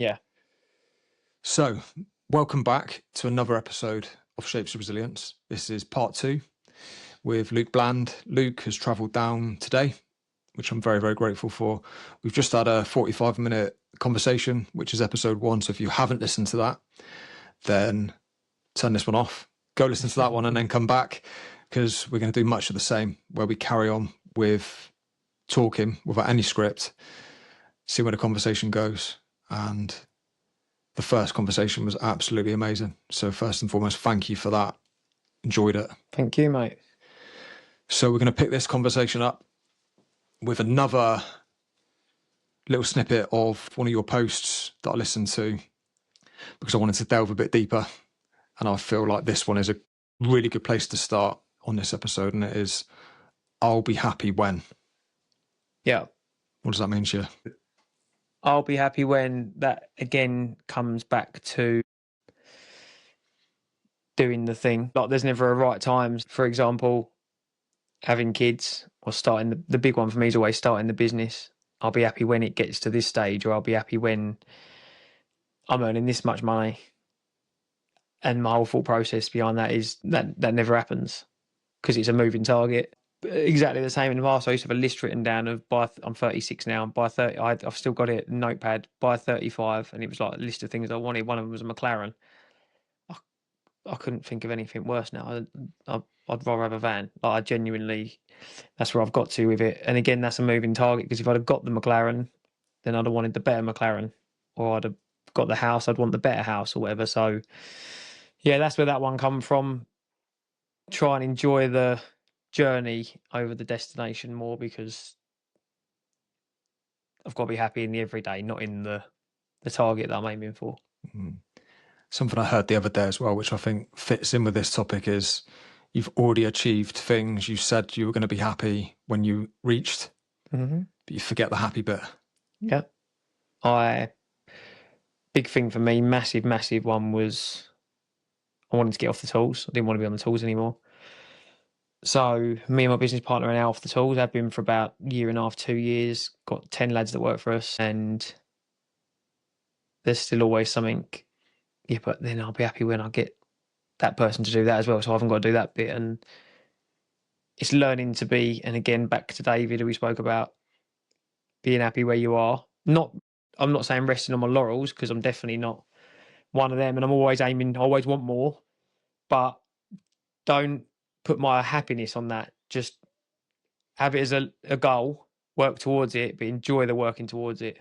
Yeah. So, welcome back to another episode of Shapes of Resilience. This is part 2 with Luke Bland. Luke has travelled down today, which I'm very, very grateful for. We've just had a 45-minute conversation, which is episode 1. So if you haven't listened to that, then turn this one off. Go listen to that one and then come back, because we're going to do much of the same, where we carry on with talking without any script, see where the conversation goes. And the first conversation was absolutely amazing. So first and foremost, thank you for that. Enjoyed it. Thank you, mate. So we're going to pick this conversation up with another little snippet of one of your posts that I listened to, because I wanted to delve a bit deeper. And I feel like this one is a really good place to start on this episode. And it is, I'll be happy when. Yeah. What does that mean to you? I'll be happy when that again comes back to doing the thing. Like there's never a right time. For example, having kids or starting the big one for me is always starting the business. I'll be happy when it gets to this stage, or I'll be happy when I'm earning this much money. And my whole thought process behind that is that never happens, because it's a moving target. Exactly the same in the past. I used to have a list written down of I'm 36 now, and by 30, I've still got it notepad, by 35, and it was like a list of things I wanted. One of them was a McLaren. I couldn't think of anything worse now. I'd rather have a van. Like, I genuinely, that's where I've got to with it. And again, that's a moving target, because if I'd have got the McLaren, then I'd have wanted the better McLaren, or I'd have got the house, I'd want the better house or whatever. So yeah, that's where that one come from. Try and enjoy the journey over the destination more, because I've got to be happy in the everyday, not in the target that I'm aiming for. Mm. Something I heard the other day as well, which I think fits in with this topic, is you've already achieved things you said you were going to be happy when you reached, Mm-hmm. but you forget the happy bit. Yeah. Big thing for me, massive one, was I wanted to get off the tools. I didn't want to be on the tools anymore. So me and my business partner are now off the tools. I've been for about a year and a half, 2 years, got 10 lads that work for us, and there's still always something. Yeah, but then I'll be happy when I get that person to do that as well. So I haven't got to do that bit. And it's learning to be, and again, back to David, who we spoke about, being happy where you are. I'm not saying resting on my laurels, because I'm definitely not one of them. And I'm always aiming, I always want more, but don't put my happiness on that. Just have it as a goal, work towards it, but enjoy the working towards it.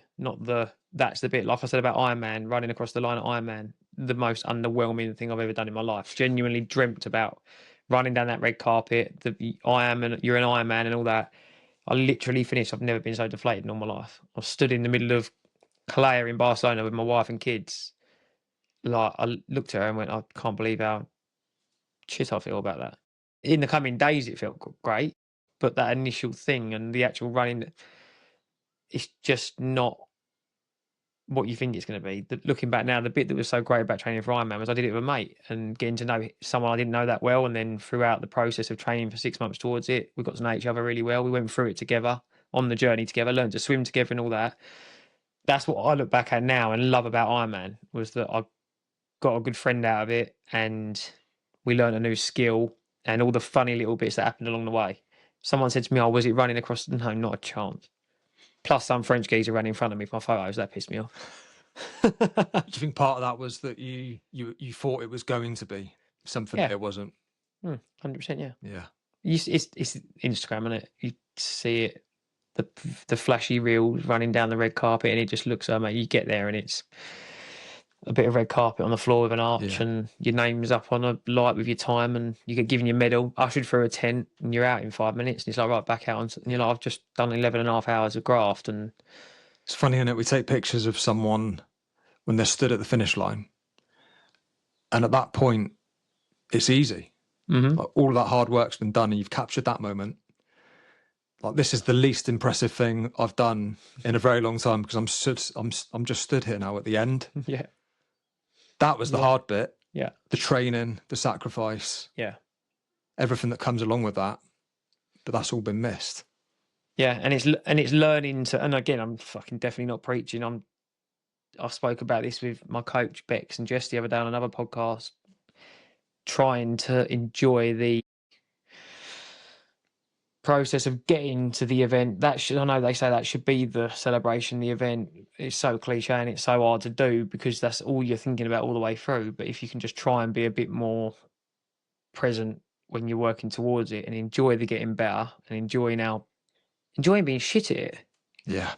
That's the bit, like I said about Ironman, running across the line at Ironman, the most underwhelming thing I've ever done in my life. Genuinely dreamt about running down that red carpet, you're an Ironman and all that. I literally finished. I've never been so deflated in all my life. I stood in the middle of Calais in Barcelona with my wife and kids. Like, I looked at her and went, I can't believe how shit I feel about that. In the coming days, it felt great, but that initial thing and the actual running, it's just not what you think it's going to be. Looking back now, the bit that was so great about training for Ironman was I did it with a mate, and getting to know someone I didn't know that well. And then throughout the process of training for 6 months towards it, we got to know each other really well. We went through it together, on the journey together, learned to swim together and all that. That's what I look back at now and love about Ironman, was that I got a good friend out of it, and we learned a new skill, and all the funny little bits that happened along the way. Someone said to me, "Oh, was it running across?" No, not a chance. Plus, some French geezer ran in front of me for my photos. That pissed me off. Do you think part of that was that you thought it was going to be something that it wasn't? 100%, yeah. Yeah. It's Instagram, isn't it? You see it, the flashy reels running down the red carpet, and it just looks so, mate. You get there and it's a bit of red carpet on the floor with an arch, and your name's up on a light with your time, and you get given your medal, ushered through a tent, and you're out in 5 minutes, and it's like, right, back out. And you're like, I've just done 11 and a half hours of graft. And it's funny, isn't it? We take pictures of someone when they're stood at the finish line, and at that point, it's easy. Like, all of that hard work's been done, and you've captured that moment. Like, this is the least impressive thing I've done in a very long time, because I'm just stood here now at the end. Yeah. That was the hard bit. Yeah. The training, the sacrifice. Yeah. Everything that comes along with that. But that's all been missed. Yeah, and it's learning to, and again, I'm fucking definitely not preaching. I spoke about this with my coach Bex and Jess the other day on another podcast, trying to enjoy the process of getting to the event. That should, I know they say that should be the celebration, the event. It's so cliche and it's so hard to do because that's all you're thinking about all the way through. But if you can just try and be a bit more present when you're working towards it and enjoy the getting better and enjoying being shit at it. Yeah.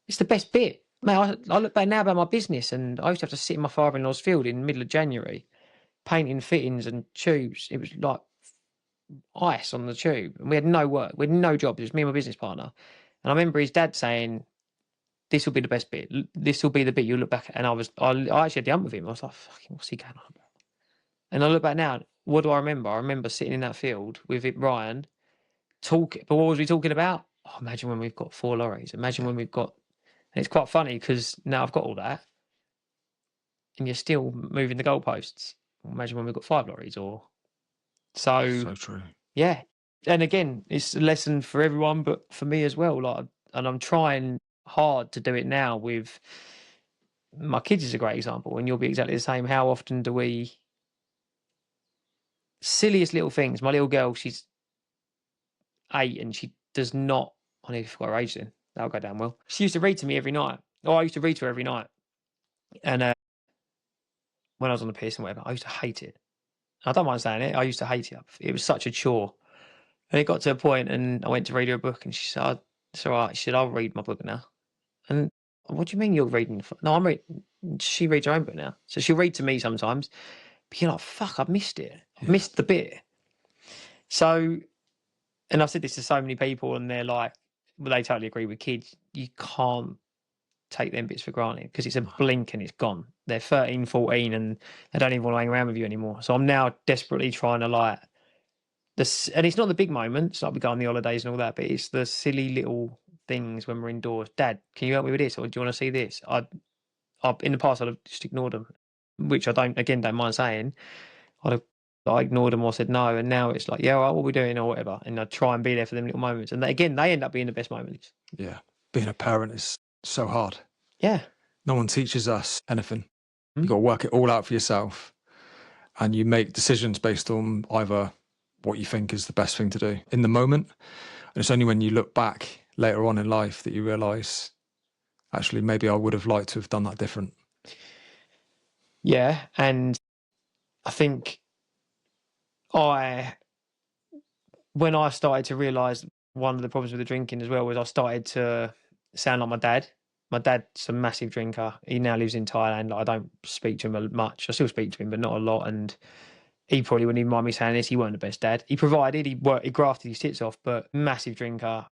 It's the best bit. Man, I look back now about my business and I used to have to sit in my father-in-law's field in the middle of January, painting fittings and tubes. It was like ice on the tube. And we had no work. We had no jobs. It was me and my business partner. And I remember his dad saying, this will be the best bit. This will be the bit you look back at. And I actually had the hump with him. I was like, fucking, what's he going on about? And I look back now, what do I remember? I remember sitting in that field with it, Ryan, talking. But what was we talking about? Oh, imagine when we've got 4 lorries. Imagine when we've got, and it's quite funny because now I've got all that and you're still moving the goalposts. Imagine when we've got 5 lorries or So true. Yeah. And again, it's a lesson for everyone, but for me as well. Like, and I'm trying hard to do it now with my kids is a great example, and you'll be exactly the same. How often do we silliest little things? My little girl, she's 8 and she does not, I need to forget her age then. That'll go down well. She used to read to me every night. Or I used to read to her every night. And when I was on the piss and whatever, I used to hate it. I don't mind saying it. I used to hate it. It was such a chore. And it got to a point and I went to read her a book and she said, oh, it's all right. She said, I'll read my book now. And what do you mean you're reading? No, I'm reading. She reads her own book now. So she'll read to me sometimes. But you're like, fuck, I've missed it. I've missed the bit. So, and I've said this to so many people and they're like, well, they totally agree with kids. You can't take them bits for granted because it's a blink and it's gone. They're 13, 14 and they don't even want to hang around with you anymore. So I'm now desperately trying to like, this, and it's not the big moments like we go on the holidays and all that, but it's the silly little things when we're indoors. Dad, can you help me with this, or do you want to see this? I in the past I'd have just ignored them, which I don't mind saying. I ignored them or said no, and now it's like, yeah, all right, what are we doing or whatever, and I try and be there for them little moments, and they end up being the best moments. Yeah, being a parent is so hard. Yeah, no one teaches us anything. You've got to work it all out for yourself, and you make decisions based on either what you think is the best thing to do in the moment. And it's only when you look back later on in life that you realise, actually, maybe I would have liked to have done that different. Yeah, and I think when I started to realise one of the problems with the drinking as well was I started to sound like my dad. My dad's a massive drinker. He now lives in Thailand. Like, I don't speak to him much. I still speak to him, but not a lot. And he probably wouldn't even mind me saying this. He weren't the best dad. He provided, he grafted his tits off, but massive drinker.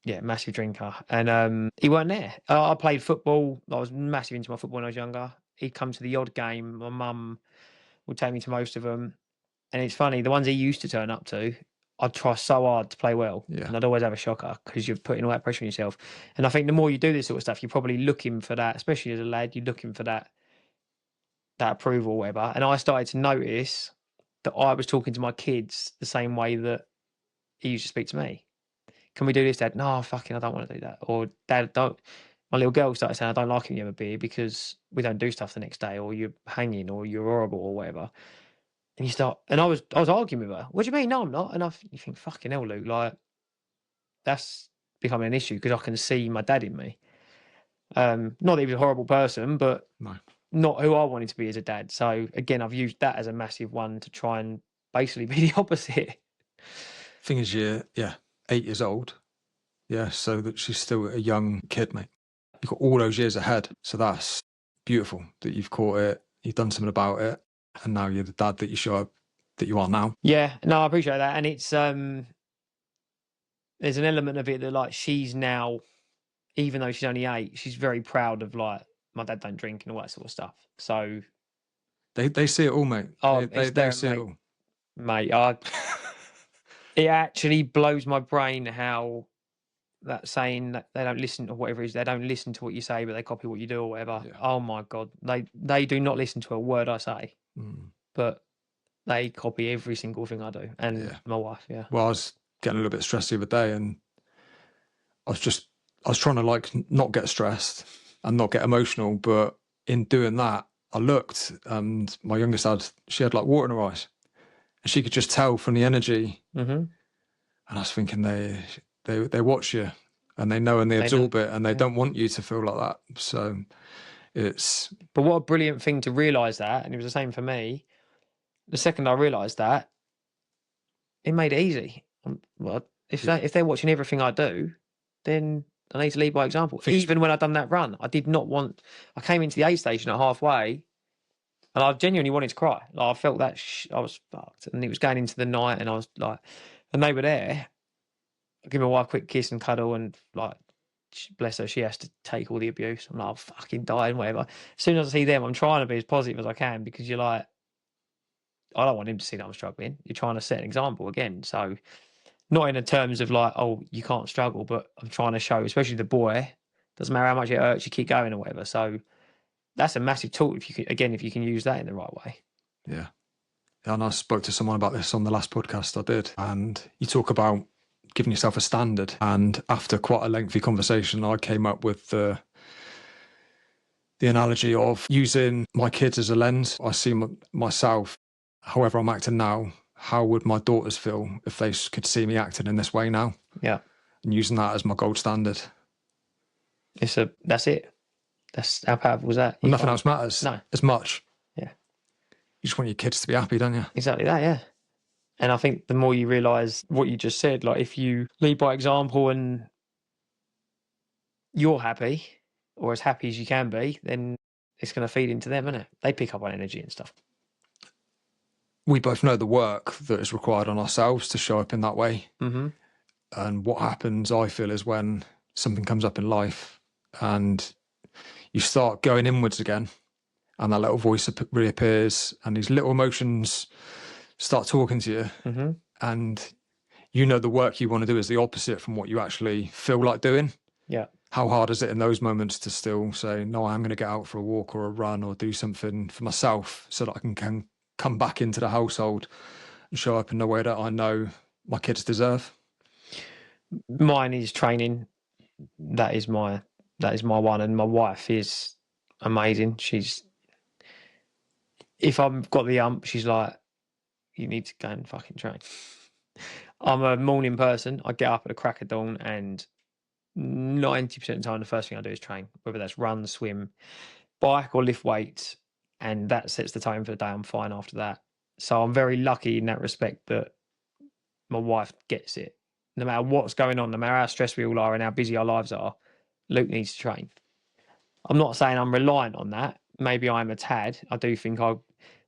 Yeah, massive drinker. And he weren't there. I played football. I was massive into my football when I was younger. He'd come to the odd game. My mum would take me to most of them. And it's funny, the ones he used to turn up to, I'd try so hard to play well. Yeah. And I'd always have a shocker because you're putting all that pressure on yourself. And I think the more you do this sort of stuff, you're probably looking for that, especially as a lad, you're looking for that approval or whatever. And I started to notice that I was talking to my kids the same way that he used to speak to me. Can we do this, Dad? No, fucking, I don't want to do that. Or Dad, don't. My little girl started saying, I don't like it when you have a beer because we don't do stuff the next day, or you're hanging, or you're horrible, or whatever. And you start, and I was arguing with her. What do you mean? No, I'm not. And you think, fucking hell, Luke, like, that's becoming an issue because I can see my dad in me. Not that he was a horrible person, but not who I wanted to be as a dad. So again, I've used that as a massive one to try and basically be the opposite. Thing is, you're 8 years old. Yeah, so that she's still a young kid, mate. You've got all those years ahead. So that's beautiful that you've caught it, you've done something about it, and now you're the dad that you show up that you are now. Yeah, no, I appreciate that. And it's there's an element of it that, like, she's now, even though she's only 8, she's very proud of, like, my dad don't drink and all that sort of stuff. So they see it all, mate. Oh, they see it all. Mate, it actually blows my brain how that saying that they don't listen to whatever it is, they don't listen to what you say, but they copy what you do or whatever. Yeah. Oh my God. They do not listen to a word I say, but they copy every single thing I do. And my wife, Well, I was getting a little bit stressed the other day and I was trying to, like, not get stressed. and not get emotional. But in doing that, I looked, and my youngest she had like water in her eyes, and she could just tell from the energy. Mm-hmm. And I was thinking they watch you, and they know, and they absorb it, and they don't want you to feel like that. So it's. But what a brilliant thing to realise that, and it was the same for me. The second I realised that, it made it easy. Well, if they're watching everything I do, then I need to lead by example. Even when I'd done that run, I did not want. I came into the aid station at halfway, and I genuinely wanted to cry. Like, I felt that I was fucked, and it was going into the night, and I was like, and they were there. I give my wife a quick kiss and cuddle, and like, bless her, she has to take all the abuse. I'm like, I'm fucking dying, whatever. As soon as I see them, I'm trying to be as positive as I can, because you're like, I don't want him to see that I'm struggling. You're trying to set an example again. So, not in the terms of like, oh, you can't struggle, but I'm trying to show, especially the boy, doesn't matter how much it hurts, you keep going or whatever. So that's a massive tool if you can use that in the right way. Yeah. And I spoke to someone about this on the last podcast I did, and you talk about giving yourself a standard. And after quite a lengthy conversation, I came up with the analogy of using my kids as a lens. I see myself, however I'm acting now, how would my daughters feel if they could see me acting in this way now? Yeah. And using that as my gold standard. That's it. That's how powerful was that? Well, nothing else matters as much. Yeah. You just want your kids to be happy, don't you? Exactly that, yeah. And I think the more you realise what you just said, like if you lead by example and you're happy, or as happy as you can be, then it's going to feed into them, isn't it? They pick up on energy and stuff. We both know the work that is required on ourselves to show up in that way. Mm-hmm. And what happens, I feel, is when something comes up in life and you start going inwards again, and that little voice reappears, and these little emotions start talking to you, mm-hmm. and you know the work you want to do is the opposite from what you actually feel like doing. Yeah. How hard is it in those moments to still say, no, I'm going to get out for a walk or a run or do something for myself so that I can come back into the household and show up in the way that I know my kids deserve? Mine is training. That is my one. And my wife is amazing. If I've got the ump, she's like, you need to go and fucking train. I'm a morning person. I get up at the crack of dawn, and 90% of the time, the first thing I do is train, whether that's run, swim, bike, or lift weights. And that sets the tone for the day. I'm fine after that. So I'm very lucky in that respect that my wife gets it. No matter what's going on, no matter how stressed we all are and how busy our lives are, Luke needs to train. I'm not saying I'm reliant on that. Maybe I'm a tad. I do think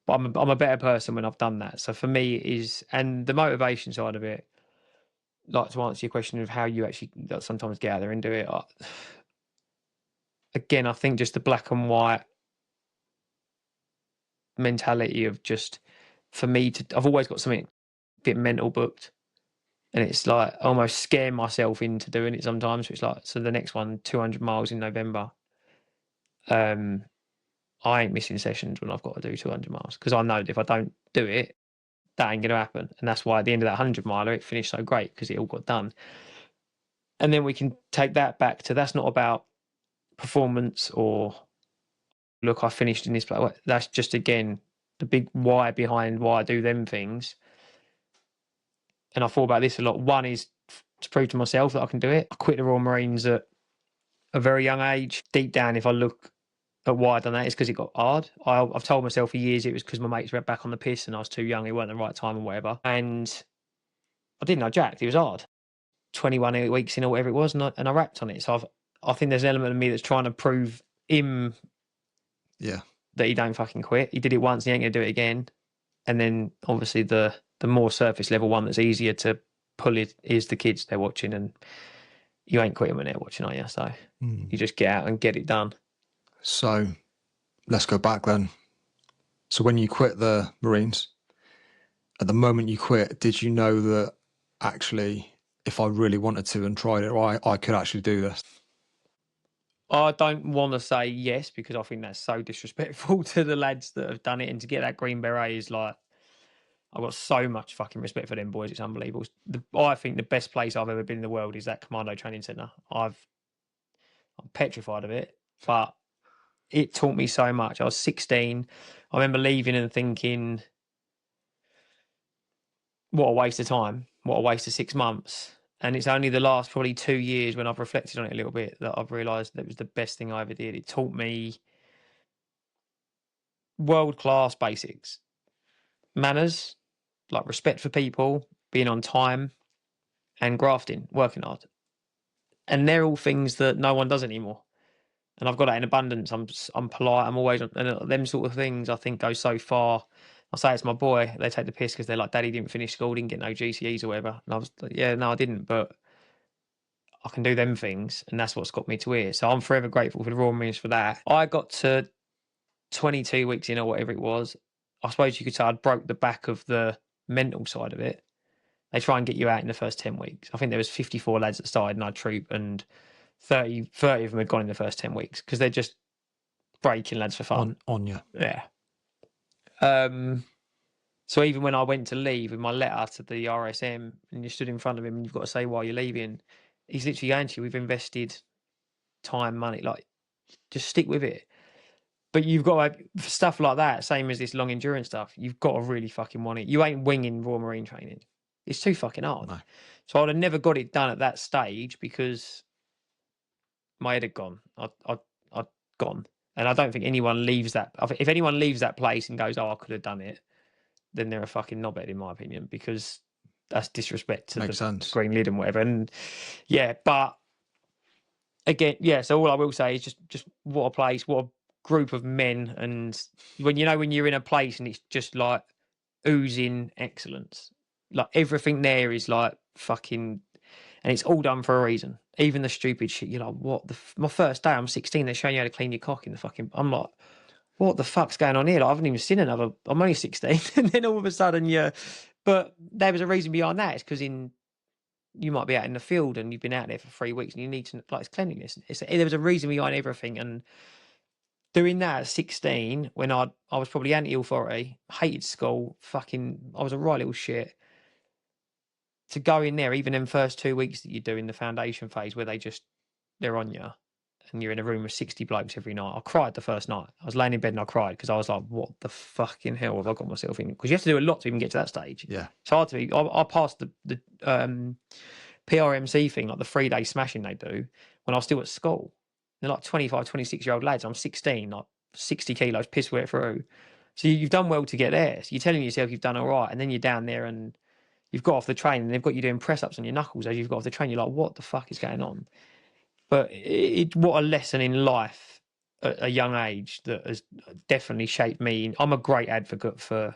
but I'm a better person when I've done that. So for me, it is, and the motivation side of it, like to answer your question of how you actually sometimes get out there and do it. Again, I think just the black and white mentality of just, for me I've always got something a bit mental booked, and it's like almost scare myself into doing it sometimes. So it's like, so the next one, 200 miles in November. I ain't missing sessions when I've got to do 200 miles, because I know that if I don't do it, that ain't going to happen. And that's why at the end of that 100 miler, it finished so great, because it all got done. And then we can take that back to, that's not about performance or look, I finished in this place. That's just, again, the big why behind why I do them things. And I thought about this a lot. One is to prove to myself that I can do it. I quit the Royal Marines at a very young age. Deep down, if I look at why I done that, it's because it got hard. I've told myself for years it was because my mates were back on the piss and I was too young. It weren't the right time or whatever. And I didn't know jack. It was hard. 21 weeks in or whatever it was, and I rapped on it. So I think there's an element of me that's trying to prove him that he don't fucking quit. He did it once, he ain't going to do it again. And then obviously the more surface level one that's easier to pull it is the kids they're watching, and you ain't quitting when they're watching, are you? So you just get out and get it done. So let's go back then. So when you quit the Marines, at the moment you quit, did you know that actually, if I really wanted to and tried it, I could actually do this? I don't want to say yes, because I think that's so disrespectful to the lads that have done it. And to get that green beret is like, I've got so much fucking respect for them boys. It's unbelievable. I think the best place I've ever been in the world is that Commando Training Centre. I'm petrified of it. but it taught me so much. I was 16. I remember leaving and thinking, what a waste of time. What a waste of 6 months. And it's only the last probably 2 years when I've reflected on it a little bit that I've realised that it was the best thing I ever did. It taught me world-class basics, manners, like respect for people, being on time, and grafting, working hard. And they're all things that no one does anymore. And I've got that in abundance. I'm polite. I'm always, and them sort of things I think go so far. I say it's my boy. They take the piss because they're like, Daddy didn't finish school, didn't get no GCEs or whatever. And I was like, yeah, no, I didn't, but I can do them things, and that's what's got me to here. So I'm forever grateful for the Royal Marines for that. I got to 22 weeks in or whatever it was. I suppose you could say I'd broke the back of the mental side of it. They try and get you out in the first 10 weeks. I think there was 54 lads that started in our troop, and 30 of them had gone in the first 10 weeks because they're just breaking lads for fun. On you. Yeah. So even when I went to leave with my letter to the RSM and you stood in front of him and you've got to say why you're leaving, he's literally going to you, we've invested time, money, like just stick with it. But you've got to, for stuff like that, same as this long endurance stuff, you've got to really fucking want it. You ain't winging Royal Marine training. It's too fucking hard. No. So I'd have never got it done at that stage because my head had gone. I'd gone. And I don't think anyone leaves that. If anyone leaves that place and goes, oh, I could have done it, then they're a fucking knobhead, in my opinion, because that's disrespect to the green lid and whatever. And yeah, but again, yeah, so all I will say is just what a place, what a group of men. And when you're in a place and it's just like oozing excellence, like everything there is like fucking, and it's all done for a reason. Even the stupid shit, you're like, what my first day, I'm 16, they're showing you how to clean your cock in the fucking, I'm like, what the fuck's going on here? Like, I haven't even seen another, I'm only 16. And then all of a sudden, but there was a reason behind that. It's because you might be out in the field and you've been out there for 3 weeks and you need to, like, it's cleanliness. There was a reason behind everything. And doing that at 16, when I was probably anti-authority, hated school, I was a right little shit. To go in there, even in first 2 weeks that you do in the foundation phase where they're on you and you're in a room with 60 blokes every night. I cried the first night. I was laying in bed and I cried because I was like, what the fucking hell have I got myself in? Because you have to do a lot to even get to that stage. Yeah. It's hard to be. I passed the PRMC thing, like the 3-day smashing they do, when I was still at school. They're like 25, 26-year-old lads. I'm 16, like 60 kilos, piss wet through. So you've done well to get there. So you're telling yourself you've done all right. And then you're down there and you've got off the train and they've got you doing press-ups on your knuckles as you've got off the train. You're like, what the fuck is going on? But what a lesson in life at a young age that has definitely shaped me. I'm a great advocate for,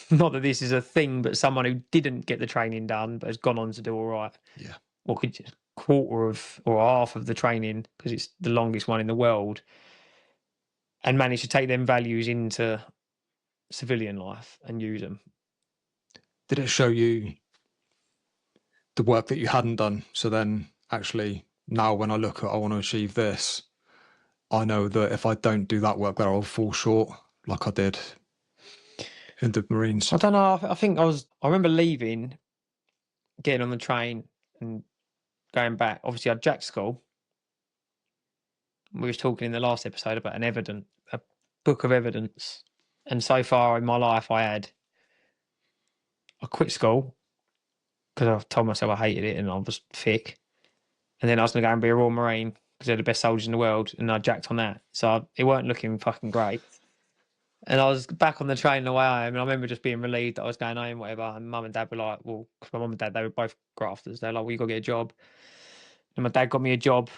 not that this is a thing, but someone who didn't get the training done but has gone on to do all right. Yeah. Or could quarter of or half of the training, because it's the longest one in the world, and managed to take them values into civilian life and use them. Did it show you the work that you hadn't done? So then actually now when I look at, I want to achieve this, I know that if I don't do that work there, I'll fall short like I did in the Marines. I don't know. I remember leaving, getting on the train and going back. Obviously I'd jacked school. We was talking in the last episode about a book of evidence. And so far in my life, I quit school because I told myself I hated it and I was thick. And then I was going to go and be a Royal Marine because they're the best soldiers in the world. And I jacked on that. So it weren't looking fucking great. And I was back on the train the way I am. And I remember just being relieved that I was going home, whatever. And mum and dad were like, well, because my mum and dad, they were both grafters. They're like, well, you got to get a job. And my dad got me a job.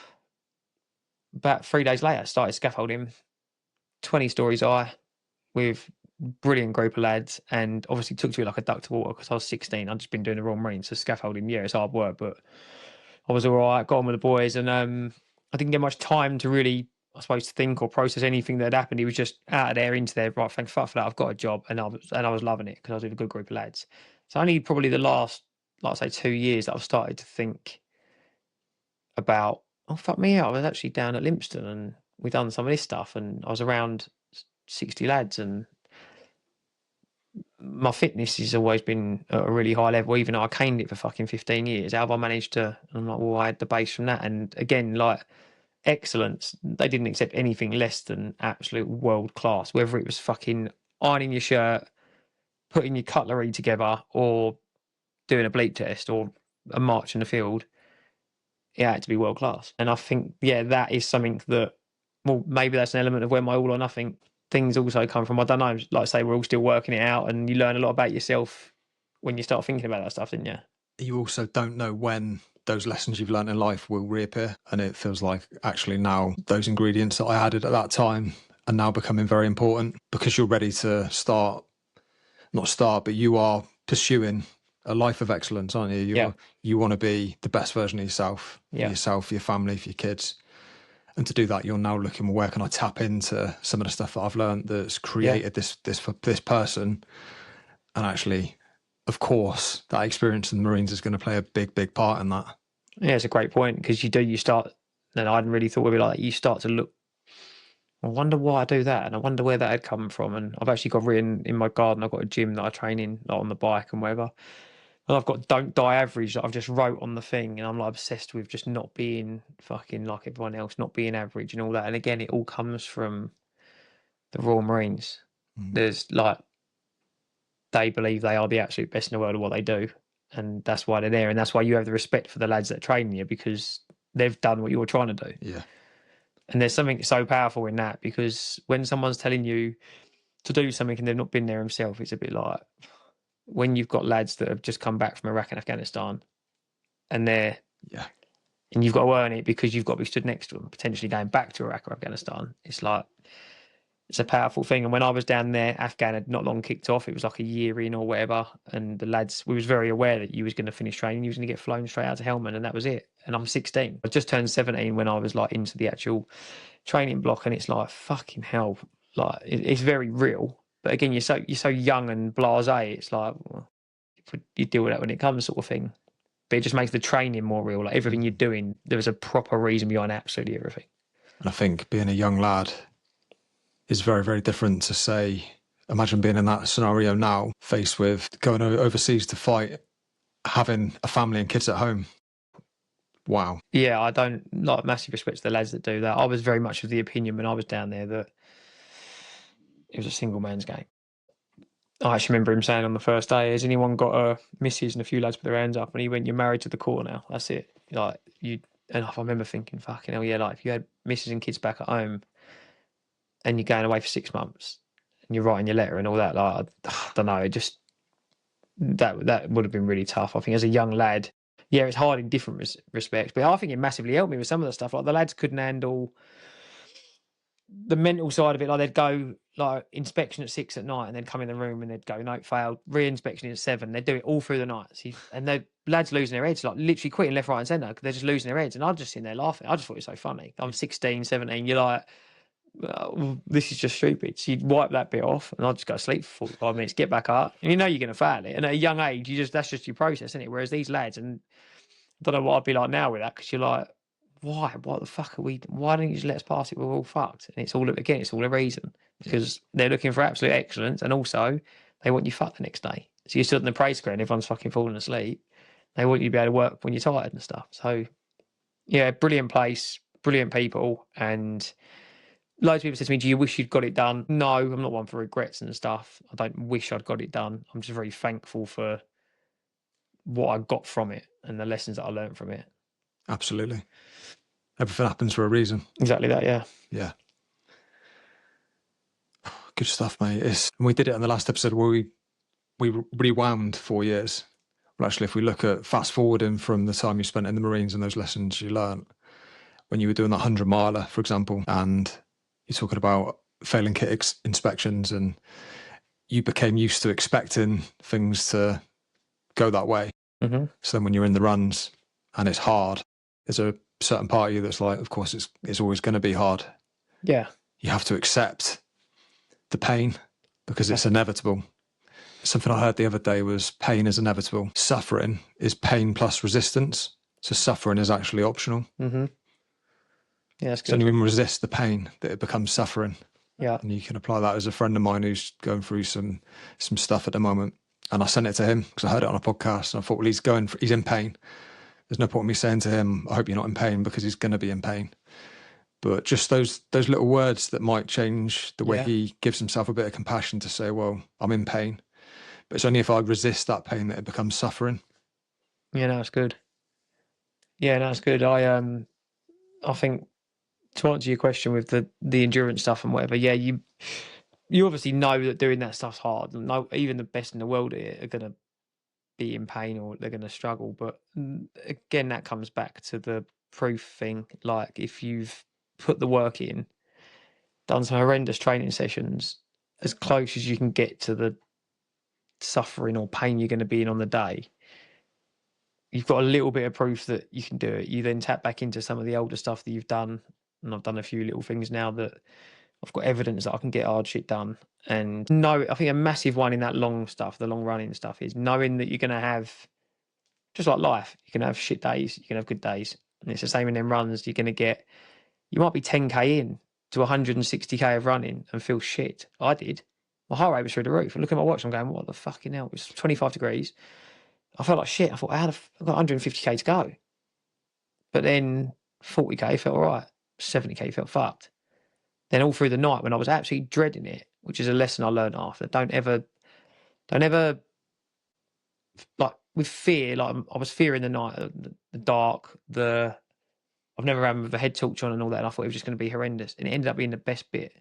About 3 days later, started scaffolding 20 stories high with brilliant group of lads, and obviously took to it like a duck to water because I was 16. I'd just been doing the Royal Marines, so scaffolding, yeah, it's hard work, but I was all right, got on with the boys, and I didn't get much time to really, I suppose, think or process anything that had happened. He was just out of there, into there, right, thank fuck for that, I've got a job, and I was loving it because I was with a good group of lads. So only probably the last, like I say, 2 years that I've started to think about, oh, fuck me, I was actually down at Lympstone and we'd done some of this stuff and I was around 60 lads and my fitness has always been at a really high level, even though I caned it for fucking 15 years. How have I managed to, and I'm like, well, I had the base from that. And again, like, excellence. They didn't accept anything less than absolute world class, whether it was fucking ironing your shirt, putting your cutlery together, or doing a bleep test or a march in the field. It had to be world class. And I think, yeah, that is something that, well, maybe that's an element of where my all or nothing things also come from. I don't know. Like I say, we're all still working it out, and you learn a lot about yourself when you start thinking about that stuff, didn't you? You also don't know when those lessons you've learned in life will reappear. And it feels like actually now those ingredients that I added at that time are now becoming very important, because you're ready to but you are pursuing a life of excellence, aren't you? You want to be the best version of yourself, for yourself, for your family, for your kids. And to do that, you're now looking, well, where can I tap into some of the stuff that I've learned that's created this person? And actually, of course, that experience in the Marines is going to play a big, big part in that. Yeah, it's a great point, because you start, and I hadn't really thought of it like that. You start to look, I wonder why I do that, and I wonder where that had come from. And I've actually got written in my garden, I've got a gym that I train in, like on the bike and whatever. And I've got don't die average that I've just wrote on the thing, and I'm like obsessed with just not being fucking like everyone else, not being average and all that. And again, it all comes from the Royal Marines. There's like, they believe they are the absolute best in the world at what they do, and that's why they're there, and that's why you have the respect for the lads that train you, because they've done what you're trying to do. Yeah. And there's something so powerful in that, because when someone's telling you to do something and they've not been there themselves, it's a bit like when you've got lads that have just come back from Iraq and Afghanistan, and and you've got to earn it because you've got to be stood next to them, potentially going back to Iraq or Afghanistan. It's like, it's a powerful thing. And when I was down there, Afghan had not long kicked off. It was like a year in or whatever. And the lads, we was very aware that you was going to finish training. You was going to get flown straight out to Helmand, and that was it. And I'm 16. I just turned 17 when I was like into the actual training block. And it's like, fucking hell. Like, it's very real. But again, you're so young and blasé. It's like, well, you deal with that when it comes, sort of thing. But it just makes the training more real. Like, everything you're doing, there's a proper reason behind absolutely everything. And I think being a young lad is very, very different to, say, imagine being in that scenario now, faced with going overseas to fight, having a family and kids at home. Wow. Yeah, I don't, like, massive respect to the lads that do that. I was very much of the opinion when I was down there that it was a single man's game. I actually remember him saying on the first day, has anyone got a missus? And a few lads put their hands up, and he went, you're married to the core now. That's it. Like, and I remember thinking, fucking hell, yeah, like if you had missus and kids back at home and you're going away for 6 months and you're writing your letter and all that, like, I don't know, it just, that would have been really tough. I think as a young lad, yeah, it's hard in different respects, but I think it massively helped me with some of the stuff. Like, the lads couldn't handle the mental side of it. Like, they'd go like inspection at 6 at night, and they'd come in the room and they'd go, note failed, re-inspection at 7. They'd do it all through the night. And the lads losing their heads, like literally quitting left, right and centre, because they're just losing their heads. And I'd just sit there laughing. I just thought it was so funny. I'm 16, 17. You're like, this is just stupid. So you'd wipe that bit off, and I'd just go to sleep for 45 minutes, get back up, and you know you're going to fail it. And at a young age, that's just your process, isn't it? Whereas these lads, and I don't know what I'd be like now with that, because you're like, why? What the fuck are we? Why don't you just let us pass it? We're all fucked. And it's all a reason, because they're looking for absolute excellence, and also they want you fucked the next day. So you're stood in the praise square and everyone's fucking falling asleep. They want you to be able to work when you're tired and stuff. So yeah, brilliant place, brilliant people, and loads of people said to me, do you wish you'd got it done? No, I'm not one for regrets and stuff. I don't wish I'd got it done. I'm just very thankful for what I got from it and the lessons that I learned from it. Absolutely. Everything happens for a reason. Exactly that, yeah. Yeah. Good stuff, mate. And we did it in the last episode where we rewound 4 years. Well, actually, if we look at fast forwarding from the time you spent in the Marines and those lessons you learned, when you were doing that 100 miler, for example, and you're talking about failing kit inspections, and you became used to expecting things to go that way. Mm-hmm. So then when you're in the runs and it's hard, there's a certain part of you that's like, of course, it's always going to be hard. Yeah. You have to accept the pain because it's inevitable. Something I heard the other day was pain is inevitable. Suffering is pain plus resistance. So suffering is actually optional. Mm-hmm. Yeah, that's good. So when you resist the pain, that it becomes suffering. Yeah. And you can apply that. As a friend of mine who's going through some stuff at the moment, and I sent it to him because I heard it on a podcast, and I thought, well, he's in pain. There's no point in me saying to him, I hope you're not in pain, because he's going to be in pain. But just those little words that might change the way Yeah. he gives himself a bit of compassion to say, well, I'm in pain, but it's only if I resist that pain that it becomes suffering. Yeah, no, it's good. Yeah, no, it's good. I think to answer your question with the endurance stuff and whatever, yeah, you obviously know that doing that stuff's hard. No, even the best in the world are going to be in pain or they're going to struggle. But again, that comes back to the proof thing. Like if you've put the work in, done some horrendous training sessions, as close as you can get to the suffering or pain you're going to be in on the day, you've got a little bit of proof that you can do it. You then tap back into some of the older stuff that you've done. And I've done a few little things now that I've got evidence that I can get hard shit done. And no, I think a massive one in that long stuff, the long running stuff, is knowing that you're going to have, just like life, you can have shit days, you can have good days. And it's the same in them runs. You're going to get, you might be 10K in to 160K of running and feel shit. I did. My heart rate was through the roof. I look at my watch, I'm going, what the fucking hell? It was 25 degrees. I felt like shit. I thought, I've got 150K to go. But then 40K felt all right. 70K felt fucked. Then all through the night when I was absolutely dreading it, which is a lesson I learned after, don't ever, like with fear, like I was fearing the night, the dark, I've never ran with a head torch on and all that, and I thought it was just going to be horrendous. And it ended up being the best bit.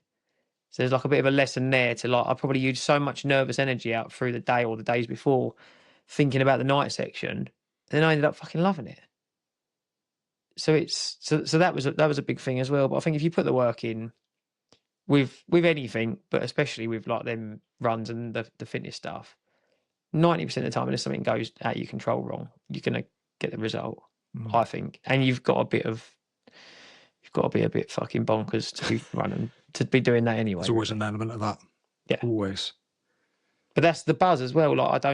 So there's like a bit of a lesson there to like, I probably used so much nervous energy out through the day or the days before thinking about the night section. And then I ended up fucking loving it. So that was a big thing as well. But I think if you put the work in with anything, but especially with like them runs and the fitness stuff, 90% of the time, if something goes out of your control wrong, you're gonna get the result. I think, and you've got to be a bit fucking bonkers to be running to be doing that anyway. There's always an element of that. Yeah, always. But that's the buzz as well. Like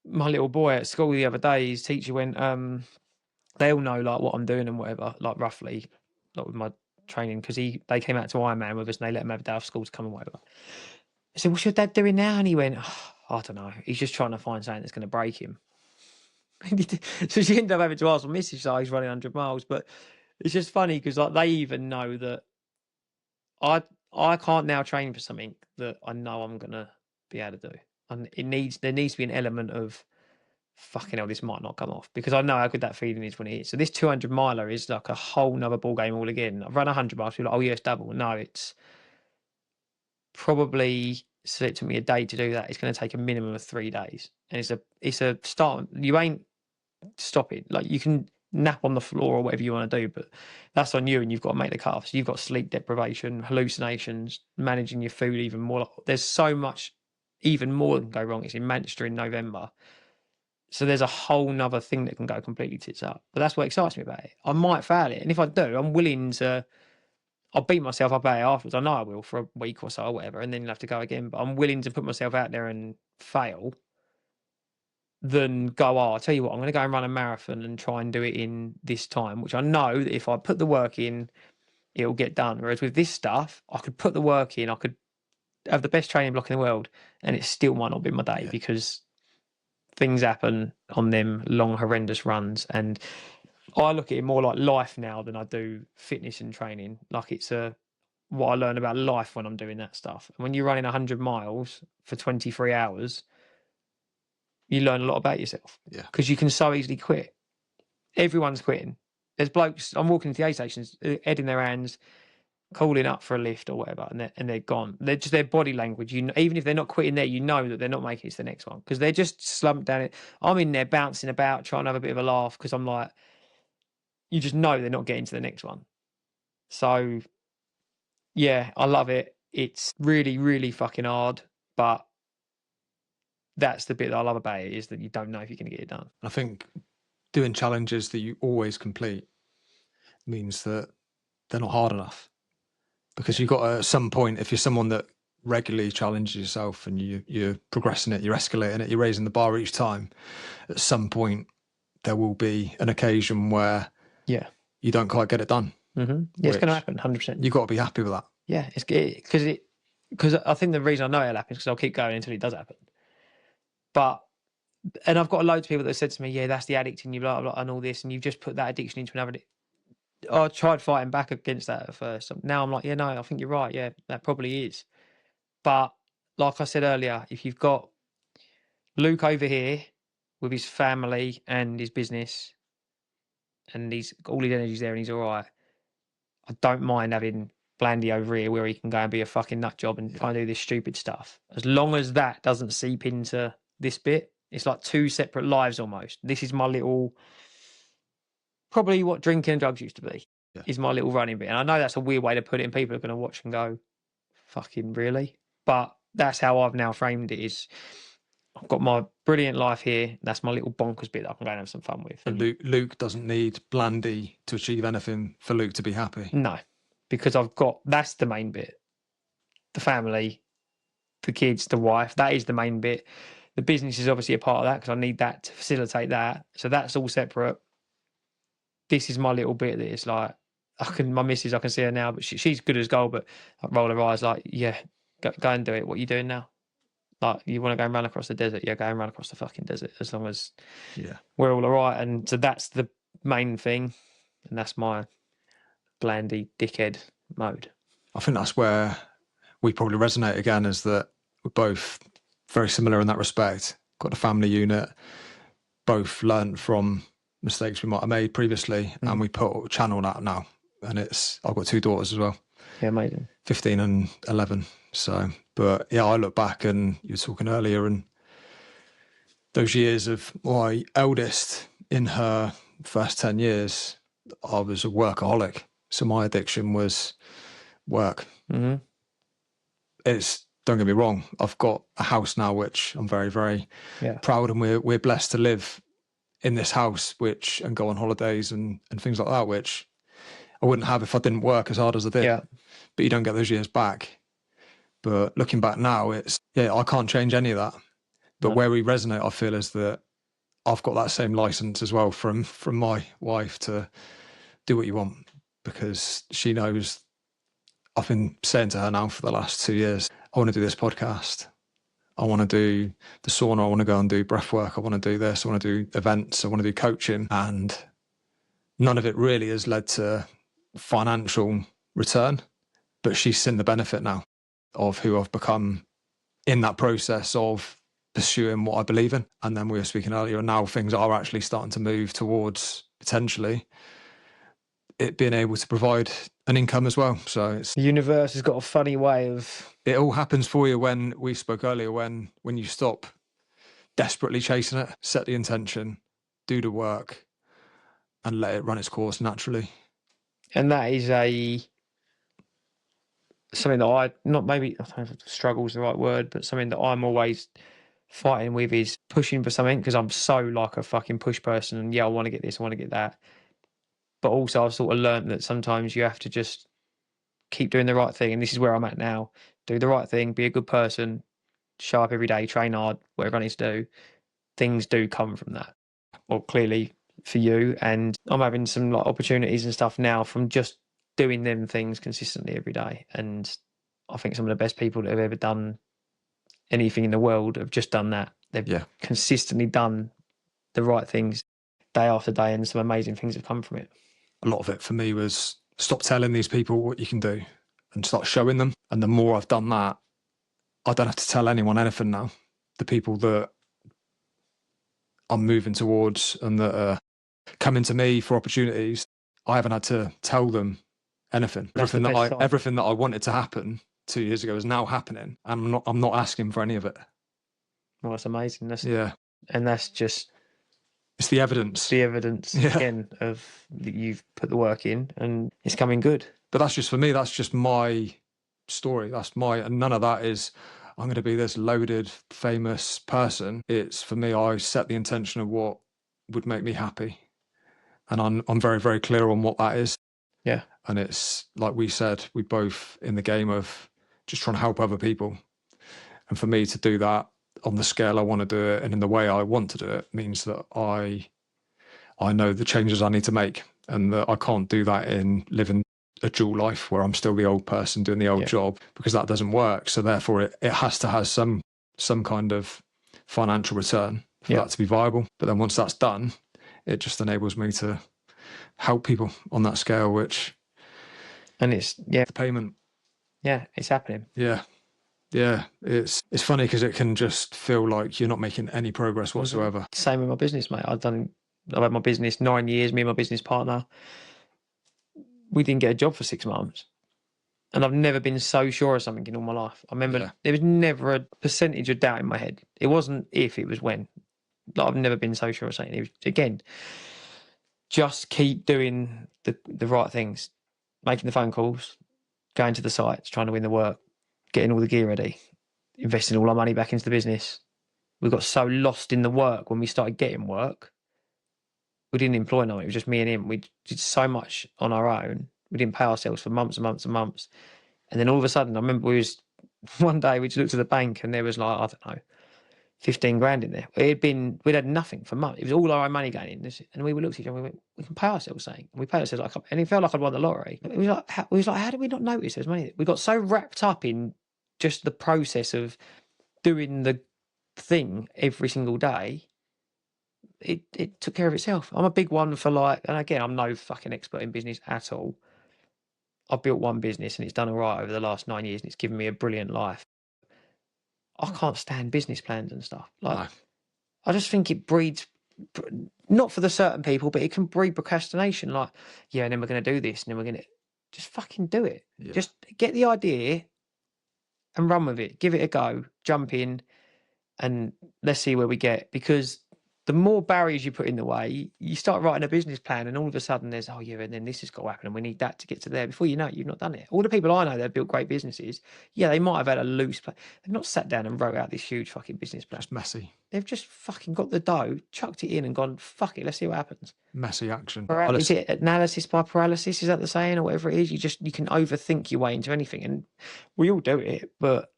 my little boy at school the other day, his teacher went, they all know like what I'm doing and whatever, like roughly, like with my training, because they came out to Ironman with us and they let him have a day off school to come and whatever. I said, what's your dad doing now? And he went, oh, I don't know. He's just trying to find something that's going to break him. So she ended up having to ask my missus, so he's running 100 miles. But it's just funny because like they even know that I can't now train for something that I know I'm going to be able to do. And there needs to be an element of fucking hell, this might not come off, because I know how good that feeling is when it is. So this 200 miler is like a whole nother ball game all again. I've run 100 miles, people are like, oh yeah, it's double. No, it's probably, so it took me a day to do that. It's going to take a minimum of 3 days. And it's a start. You ain't stopping. Like you can nap on the floor or whatever you want to do, but that's on you and you've got to make the cut. So you've got sleep deprivation, hallucinations, managing your food even more. There's so much, even more that can go wrong. It's in Manchester in November. So there's a whole nother thing that can go completely tits up. But that's what excites me about it. I might fail it. And if I do, I'm willing to, I'll beat myself up at it afterwards. I know I will for a week or so or whatever, and then you'll have to go again. But I'm willing to put myself out there and fail than go, oh, I'll tell you what, I'm going to go and run a marathon and try and do it in this time, which I know that if I put the work in, it'll get done. Whereas with this stuff, I could put the work in, I could have the best training block in the world, and it still might not be my day because things happen on them long, horrendous runs. And I look at it more like life now than I do fitness and training. Like it's what I learn about life when I'm doing that stuff. And when you're running 100 miles for 23 hours, you learn a lot about yourself. Yeah. Because you can so easily quit. Everyone's quitting. There's blokes, I'm walking to the aid stations, head in their hands, calling up for a lift or whatever, and they're gone. They're just their body language. You know, even if they're not quitting there, you know that they're not making it to the next one because they're just slumped down it. I'm in there bouncing about, trying to have a bit of a laugh because I'm like, you just know they're not getting to the next one. So, yeah, I love it. It's really, really fucking hard, but that's the bit that I love about it is that you don't know if you're going to get it done. I think doing challenges that you always complete means that they're not hard enough because you've got to, at some point, if you're someone that regularly challenges yourself and you're progressing it, you're escalating it, you're raising the bar each time, at some point there will be an occasion where you don't quite get it done. Mm-hmm. Yeah, it's going to happen 100%. You've got to be happy with that. Yeah, it's because I think the reason I know it'll happen is because I'll keep going until it does happen. And I've got loads of people that have said to me, yeah, that's the addict in you, blah, blah, and all this, and you've just put that addiction into another. I tried fighting back against that at first. Now I'm like, yeah, no, I think you're right. Yeah, that probably is. But like I said earlier, if you've got Luke over here with his family and his business, and he's all his energy's there and he's all right, I don't mind having Blandy over here where he can go and be a fucking nut job and try and do this stupid stuff. As long as that doesn't seep into this bit, it's like two separate lives almost. This is my little, probably what drinking and drugs used to be, is my little running bit. And I know that's a weird way to put it, and people are going to watch and go, fucking really? But that's how I've now framed it is, I've got my brilliant life here. That's my little bonkers bit that I can go and have some fun with. And Luke doesn't need Blandy to achieve anything for Luke to be happy. No, because that's the main bit. The family, the kids, the wife, that is the main bit. The business is obviously a part of that because I need that to facilitate that. So that's all separate. This is my little bit that it's like, my missus, I can see her now, but she's good as gold, but I roll her eyes like, yeah, go and do it. What are you doing now? Like, you want to go and run across the desert? Yeah, go and run across the fucking desert as long as we're all right. And so that's the main thing. And that's my Blandy dickhead mode. I think that's where we probably resonate again, is that we're both very similar in that respect. Got a family unit, both learned from mistakes we might have made previously, and we put a channel out now. And I've got 2 daughters as well. Yeah, amazing. 15 and 11. So, but yeah, I look back, and you were talking earlier, and those years of my eldest in her first 10 years, I was a workaholic. So my addiction was work. Mm-hmm. Don't get me wrong, I've got a house now, which I'm very, very proud, and we're blessed to live in this house, and go on holidays and things like that, which I wouldn't have if I didn't work as hard as I did. Yeah. But you don't get those years back. But looking back now, I can't change any of that. But where we resonate, I feel, is that I've got that same license as well from my wife to do what you want, because she knows. I've been saying to her now for the last 2 years, I want to do this podcast. I want to do the sauna. I want to go and do breath work. I want to do this. I want to do events. I want to do coaching. And none of it really has led to financial return, but she's seen the benefit now of who I've become in that process of pursuing what I believe in. And then we were speaking earlier, and now things are actually starting to move towards potentially it being able to provide an income as well. So the universe has got a funny way of... It all happens for you when we spoke earlier, when you stop desperately chasing it, set the intention, do the work, and let it run its course naturally. And that is something that I don't know if struggle is the right word, but something that I'm always fighting with is pushing for something, because I'm so like a fucking push person, and I want to get this, I want to get that. But also I've sort of learned that sometimes you have to just keep doing the right thing. And this is where I'm at now. Do the right thing, be a good person, show up every day, train hard, whatever I need to do. Things do come from that. Well, clearly for you. And I'm having some like opportunities and stuff now from just doing them things consistently every day. And I think some of the best people that have ever done anything in the world have just done that. They've consistently done the right things day after day, and some amazing things have come from it. A lot of it for me was stop telling these people what you can do and start showing them. And the more I've done that, I don't have to tell anyone anything now. The people that I'm moving towards and that are coming to me for opportunities, I haven't had to tell them anything. Everything that I wanted to happen 2 years ago is now happening, and I'm not asking for any of it. Well, that's amazing. And that's just... It's the evidence. The evidence, again, of that you've put the work in and it's coming good. But that's just for me. That's just my story. And none of that is, I'm going to be this loaded, famous person. It's, for me, I set the intention of what would make me happy. And I'm very, very clear on what that is. Yeah. And it's, like we said, we both in the game of just trying to help other people. And for me to do that on the scale I want to do it and in the way I want to do it means that I know the changes I need to make, and that I can't do that in living a dual life where I'm still the old person doing the old job, because that doesn't work. So therefore it has to have some kind of financial return for that to be viable. But then once that's done, it just enables me to help people on that scale, which And it's the payment. Yeah, it's happening. Yeah. Yeah. It's funny because it can just feel like you're not making any progress whatsoever. Same with my business, mate. I've had my business 9 years, me and my business partner. We didn't get a job for 6 months. And I've never been so sure of something in all my life. I remember there was never a percentage of doubt in my head. It wasn't if, it was when. Like, I've never been so sure of something. It was, again, just keep doing the right things, making the phone calls, going to the sites, trying to win the work, getting all the gear ready, investing all our money back into the business. We got so lost in the work when we started getting work. We didn't employ no one. It was just me and him. We did so much on our own. We didn't pay ourselves for months and months and months. And then all of a sudden, I remember one day we just looked at the bank and there was like, I don't know, 15 grand in there. We'd had nothing for months. It was all our own money going in. And we looked at each other and we went, we can pay ourselves something. And we paid ourselves and it felt like I'd won the lottery. It was like, how did we not notice there was money? We got so wrapped up in just the process of doing the thing every single day. It took care of itself. I'm a big one for and again, I'm no fucking expert in business at all. I've built one business and it's done all right over the last 9 years and it's given me a brilliant life. I can't stand business plans and stuff. I just think it breeds, not for the certain people, but it can breed procrastination. And then we're going to do this and then we're going to just fucking do it. Yeah. Just get the idea and run with it. Give it a go. Jump in and let's see where we get. Because the more barriers you put in the way, you start writing a business plan and all of a sudden there's, and then this has got to happen and we need that to get to there. Before you know it, you've not done it. All the people I know that have built great businesses, they might have had a loose plan. They've not sat down and wrote out this huge fucking business plan. Just messy. They've just fucking got the dough, chucked it in and gone, fuck it, let's see what happens. Messy action. Is it analysis by paralysis? Is that the saying or whatever it is? You can overthink your way into anything and we all do it, but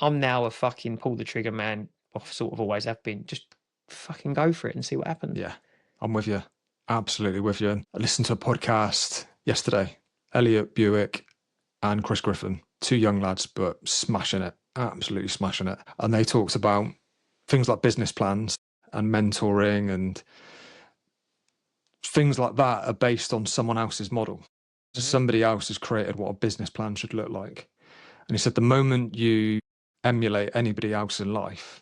I'm now a fucking pull the trigger man. I sort of always have been. Just fucking go for it and see what happens. Yeah, I'm with you. Absolutely with you. I listened to a podcast yesterday. Elliot Buick and Chris Griffin, 2 young lads, but smashing it. Absolutely smashing it. And they talked about things like business plans and mentoring and things like that are based on someone else's model. Mm-hmm. Somebody else has created what a business plan should look like. And he said the moment you emulate anybody else in life,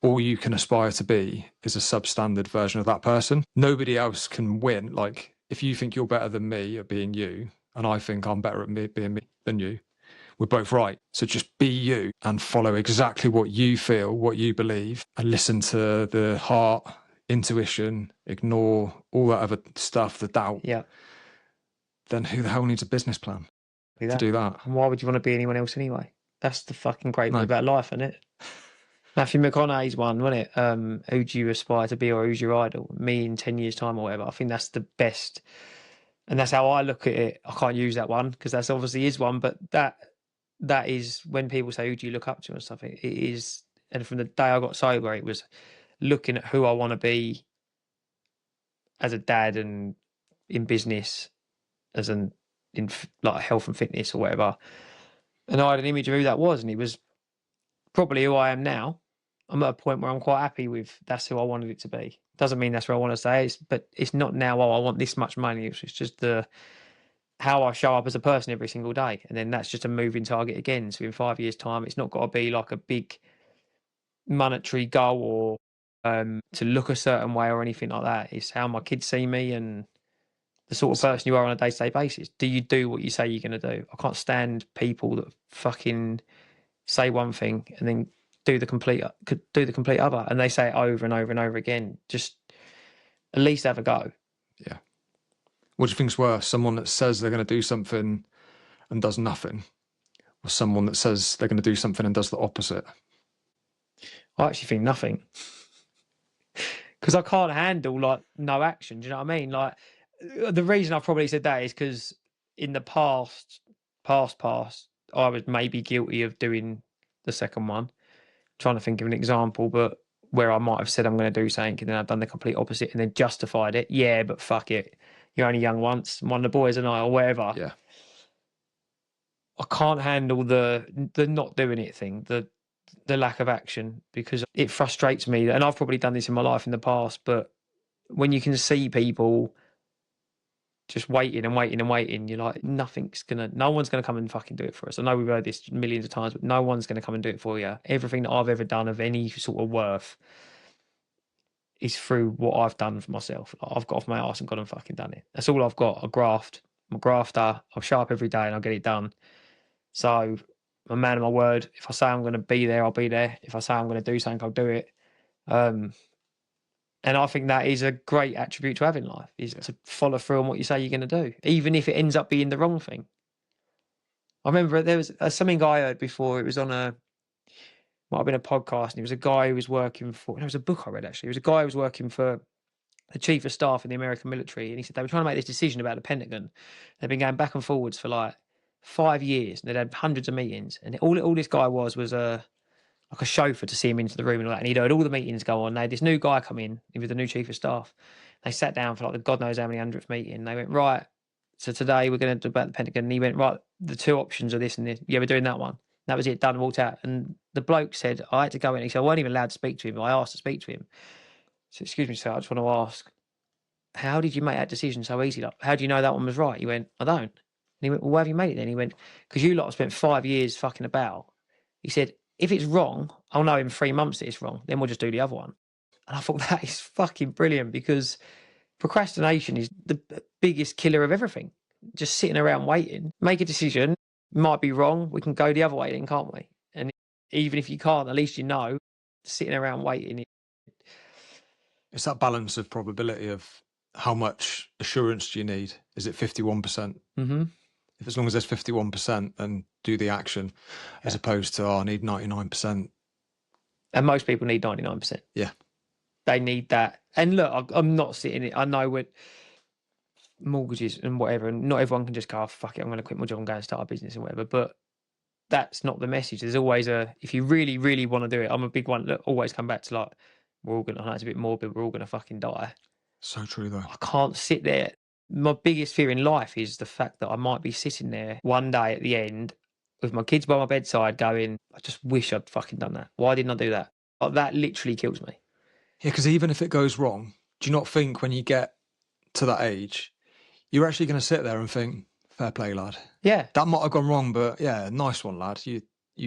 all you can aspire to be is a substandard version of that person. Nobody else can win. Like, if you think you're better than me at being you, and I think I'm better at being me than you, we're both right. So just be you and follow exactly what you feel, what you believe, and listen to the heart, intuition, ignore all that other stuff, the doubt. Yeah. Then who the hell needs a business plan to do that? And why would you want to be anyone else anyway? That's the fucking great bit about life, isn't it? Matthew McConaughey's one, wasn't it? Who do you aspire to be or who's your idol? Me in 10 years' time or whatever. I think that's the best. And that's how I look at it. I can't use that one because that's obviously his one, but that is when people say, who do you look up to and stuff? It is, and from the day I got sober, it was looking at who I want to be as a dad and in business, in like health and fitness or whatever. And I had an image of who that was, and it was probably who I am now. I'm at a point where I'm quite happy with that's who I wanted it to be. Doesn't mean that's where I want to stay, but it's not now, I want this much money. It's just how I show up as a person every single day. And then that's just a moving target again. So in 5 years' time, it's not got to be like a big monetary goal or to look a certain way or anything like that. It's how my kids see me and the sort of person you are on a day-to-day basis. Do you do what you say you're going to do? I can't stand people that fucking say one thing and then do the complete other, and they say it over and over and over again. Just at least have a go. Yeah. What do you think's worse? Someone that says they're going to do something and does nothing, or someone that says they're going to do something and does the opposite? I actually think nothing, because I can't handle no action. Do you know what I mean? Like, the reason I've probably said that is because in the past, I was maybe guilty of doing the second one. Trying to think of an example, but where I might have said I'm going to do something and then I've done the complete opposite and then justified it. Yeah, but fuck it. You're only young once. One of the boys and I, or whatever. Yeah. I can't handle the not doing it thing, the lack of action, because it frustrates me. And I've probably done this in my life in the past, but when you can see people just waiting and waiting and waiting. You're like, no one's gonna come and fucking do it for us. I know we've heard this millions of times, but no one's gonna come and do it for you. Everything that I've ever done of any sort of worth is through what I've done for myself. Like, I've got off my arse and gone and fucking done it. That's all I've got. I graft. I'm a grafter. I'll show up every day and I'll get it done. So I'm a man of my word. If I say I'm going to be there, I'll be there. If I say I'm going to do something, I'll do it. And I think that is a great attribute to have in life, is to follow through on what you say you're going to do, even if it ends up being the wrong thing. I remember there was something I heard before. It was on might have been a podcast, and it was a guy who was working for, it was a book I read actually. It was a guy who was working for the chief of staff in the American military, and he said they were trying to make this decision about the Pentagon. They've been going back and forwards for like 5 years, and they'd had hundreds of meetings, and all this guy was like a chauffeur to see him into the room and all that. And he'd heard all the meetings go on. They had this new guy come in, he was the new chief of staff. They sat down for like the God knows how many 100th meeting. They went, right, so today we're going to do about the Pentagon. And he went, right, the two options are this and this. Yeah, we're doing that one. That was it, done, walked out. And the bloke said, I had to go in. He said, I weren't even allowed to speak to him. I asked to speak to him. So, excuse me, sir, I just want to ask, how did you make that decision so easy? Like, how do you know that one was right? He went, I don't. And he went, well, why have you made it then? He went, because you lot have spent 5 years fucking about. He said, if it's wrong, I'll know in 3 months that it's wrong. Then we'll just do the other one. And I thought that is fucking brilliant, because procrastination is the biggest killer of everything. Just sitting around waiting. Make a decision. Might be wrong. We can go the other way then, can't we? And even if you can't, at least you know. Sitting around waiting. It's that balance of probability of how much assurance do you need? Is it 51%? Mm-hmm. If as long as there's 51%, then do the action, as opposed to, I need 99%. And most people need 99%. Yeah. They need that. And look, I'm not sitting it. I know with mortgages and whatever, and not everyone can just go, oh, fuck it, I'm going to quit my job and go and start a business and whatever. But that's not the message. There's always if you really, really want to do it, I'm a big one. Look, always come back to like, we're all going to, I know it's a bit morbid, we're all going to fucking die. So true though. I can't sit there. My biggest fear in life is the fact that I might be sitting there one day at the end with my kids by my bedside going, I just wish I'd fucking done that. Why didn't I do that? Like, that literally kills me. Yeah, because even if it goes wrong, do you not think when you get to that age, you're actually going to sit there and think, fair play, lad. Yeah. That might have gone wrong, but yeah, nice one, lad. You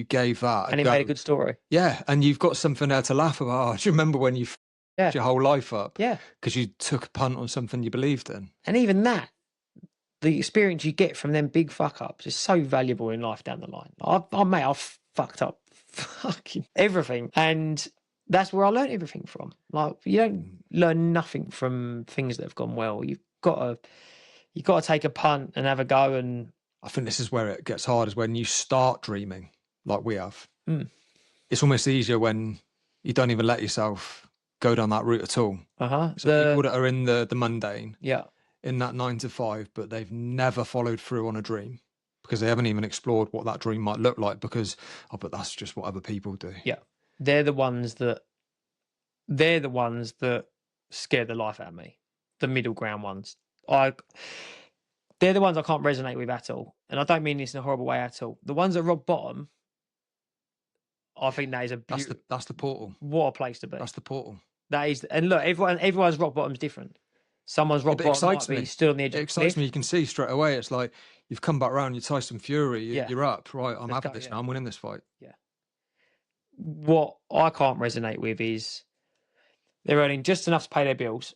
gave that. And it made a good story. Yeah, and you've got something there to laugh about. Oh, do you remember when you fucked your whole life up? Yeah. Because you took a punt on something you believed in. And even that, the experience you get from them big fuck ups is so valuable in life down the line. I've fucked up fucking everything. And that's where I learned everything from. Like, you don't learn nothing from things that have gone well. You've got to take a punt and have a go. And I think this is where it gets hard, is when you start dreaming like we have. It's almost easier when you don't even let yourself go down that route at all. So people that are in the mundane, in that 9 to 5, but they've never followed through on a dream because they haven't even explored what that dream might look like, because but that's just what other people do. Yeah, they're the ones that scare the life out of me. The middle ground ones, they're the ones I can't resonate with at all. And I don't mean this in a horrible way at all. The ones at rock bottom, I think that is that's the portal. What a place to be. That's the portal. That is, and look, everyone's rock bottom's different. Someone's rock bottom might be still on the edge of the cliff. It excites me. You can see straight away. It's like you've come back round. You're Tyson Fury. You're up. Right, I'm having this now. I'm winning this fight. Yeah. What I can't resonate with is they're earning just enough to pay their bills,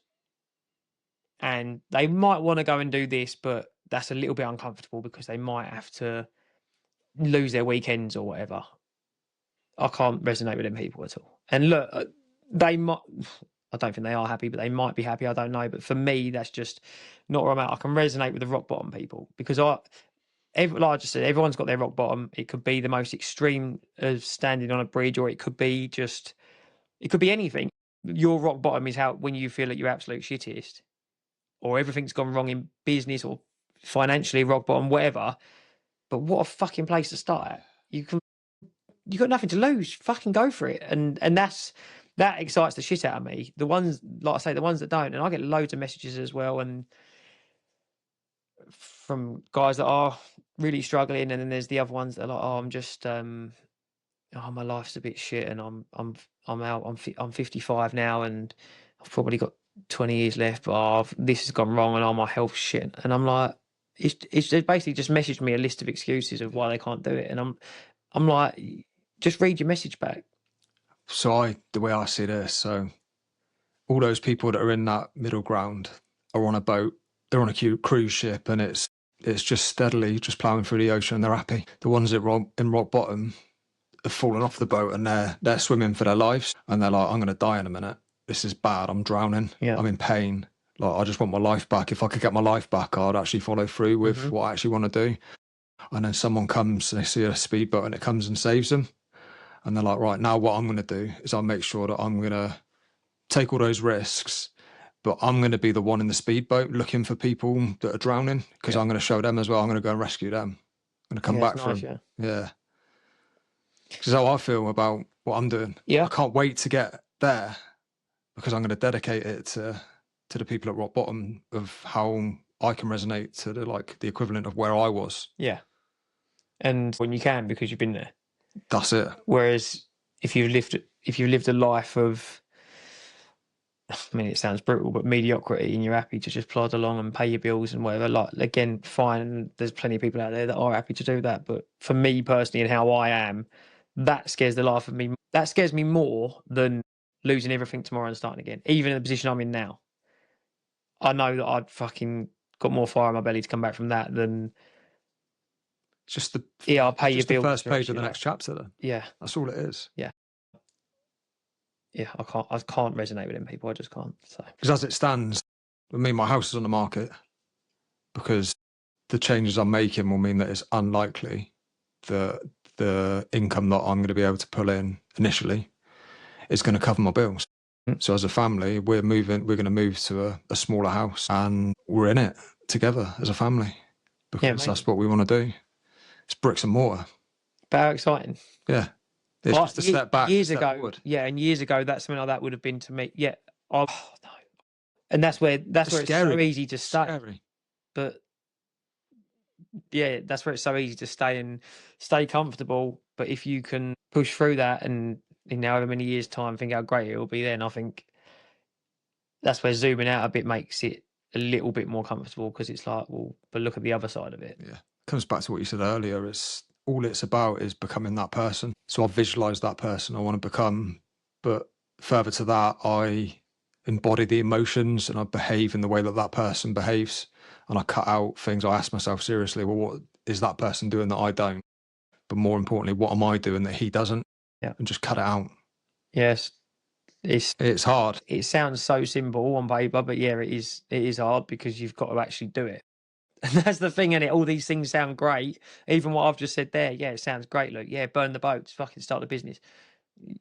and they might want to go and do this, but that's a little bit uncomfortable because they might have to lose their weekends or whatever. I can't resonate with them people at all. And look, they might, I don't think they are happy, but they might be happy. I don't know. But for me, that's just not where I'm at. I can resonate with the rock bottom people because like I just said, everyone's got their rock bottom. It could be the most extreme of standing on a bridge, or it could be anything. Your rock bottom is when you feel at your absolute shittiest, or everything's gone wrong in business or financially, rock bottom, whatever. But what a fucking place to start at. You've got nothing to lose. Fucking go for it. And that excites the shit out of me. The ones, like I say, the ones that don't. And I get loads of messages as well, and from guys that are really struggling, and then there's the other ones that are like, oh, I'm just my life's a bit shit, and I'm out. I'm 55 now, and I've probably got 20 years left, but this has gone wrong and my health shit. And I'm like, it's they basically just messaged me a list of excuses of why they can't do it. And I'm like, just read your message back. So the way I see this, so all those people that are in that middle ground are on a boat, they're on a cruise ship, and it's just steadily just ploughing through the ocean and they're happy. The ones that are in rock bottom have fallen off the boat and they're swimming for their lives, and they're like, I'm going to die in a minute. This is bad. I'm drowning. Yeah. I'm in pain. Like, I just want my life back. If I could get my life back, I'd actually follow through with what I actually want to do. And then someone comes, they see a speedboat and it comes and saves them. And they're like, right, now what I'm going to do is I'll make sure that I'm going to take all those risks, but I'm going to be the one in the speedboat looking for people that are drowning, because I'm going to show them as well. I'm going to go and rescue them. I'm going to come back from them. Yeah. Because how I feel about what I'm doing. Yeah. I can't wait to get there, because I'm going to dedicate it to the people at rock bottom, of how I can resonate to the equivalent of where I was. Yeah. And when you can, because you've been there. That's it. Whereas if you've lived a life of, I mean, it sounds brutal, but mediocrity, and you're happy to just plod along and pay your bills and whatever, like, again, fine. There's plenty of people out there that are happy to do that. But for me personally, and how I am, that scares the life of me. That scares me more than losing everything tomorrow and starting again. Even in the position I'm in now, I know that I'd fucking got more fire in my belly to come back from that than just the I'll pay your bills. The first page of the next chapter. Then yeah, that's all it is. Yeah. Yeah, I can't resonate with them people. I just can't. So because as it stands, I mean, my house is on the market because the changes I'm making will mean that it's unlikely that the income that I'm going to be able to pull in initially is going to cover my bills. So as a family, we're going to move to a smaller house, and we're in it together as a family, because that's what we want to do. It's bricks and mortar. But how exciting. Yeah. It's just a step back. Years ago, and years ago, that something like that would have been to me. Yeah. Oh no. And that's where it's so easy to stay. Scary. But yeah, that's where it's so easy to stay comfortable. But if you can push through that, and in however many years' time, think how great it will be then, I think that's where zooming out a bit makes it a little bit more comfortable, because it's like, well, but look at the other side of it. Yeah. It comes back to what you said earlier. All it's about is becoming that person. So I've visualized that person I want to become, but further to that, I embody the emotions and I behave in the way that that person behaves, and I cut out things. I ask myself seriously, well, what is that person doing that I don't? But more importantly, what am I doing that he doesn't? Yeah. And just cut it out. Yes. It's hard. It sounds so simple on paper, but yeah, it is hard, because you've got to actually do it. And that's the thing, innit? All these things sound great. Even what I've just said there, yeah, it sounds great. Look, yeah, burn the boats, fucking start the business.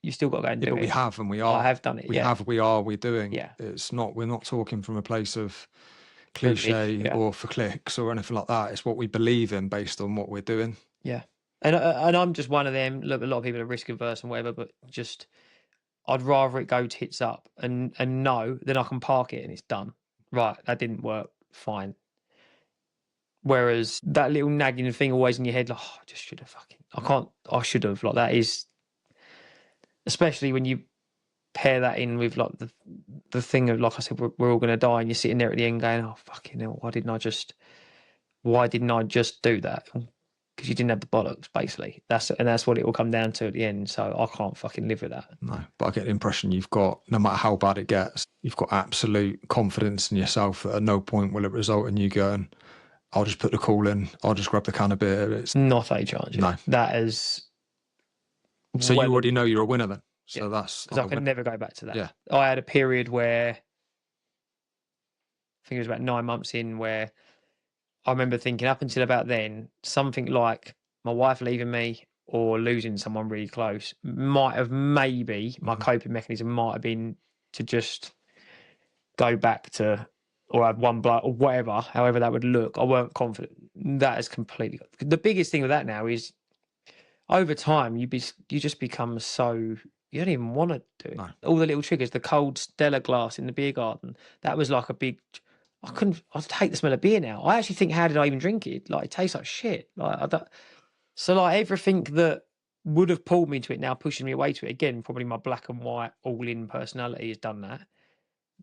You still got to go and do it. But we have, and we are. I have done it. We're doing. Yeah. We're not talking from a place of cliche or for clicks or anything like that. It's what we believe in based on what we're doing. Yeah. And I'm just one of them. Look, a lot of people are risk averse and whatever, but just, I'd rather it go tits up and know, then I can park it and it's done. Right, that didn't work. Fine. Whereas that little nagging thing always in your head, like, oh, I just should have I should have. Like, that is, especially when you pair that in with like the thing of, like I said, we're all going to die, and you're sitting there at the end going, oh, fucking hell, why didn't I just do that? Because you didn't have the bollocks, basically. That's what it will come down to at the end. So I can't fucking live with that. No, but I get the impression you've got, no matter how bad it gets, you've got absolute confidence in yourself that at no point will it result in you going, I'll just put the call in, I'll just grab the can of beer. It's not a chance. No. That is. So you already know you're a winner then. So that's, because I can never go back to that. Yeah. I had a period where, I think it was about 9 months in, where I remember thinking, up until about then, something like my wife leaving me or losing someone really close might have, maybe my coping mechanism might have been to just go back to, or have one blood or whatever, however that would look. I weren't confident. That is completely. The biggest thing with that now is, over time, you just become so, you don't even want to do it. No. All the little triggers, the cold Stella glass in the beer garden, that was like a big. I hate the smell of beer now. I actually think, how did I even drink it? Like, it tastes like shit. Like, so like everything that would have pulled me to it now, pushing me away to it again. Probably my black and white all-in personality has done that,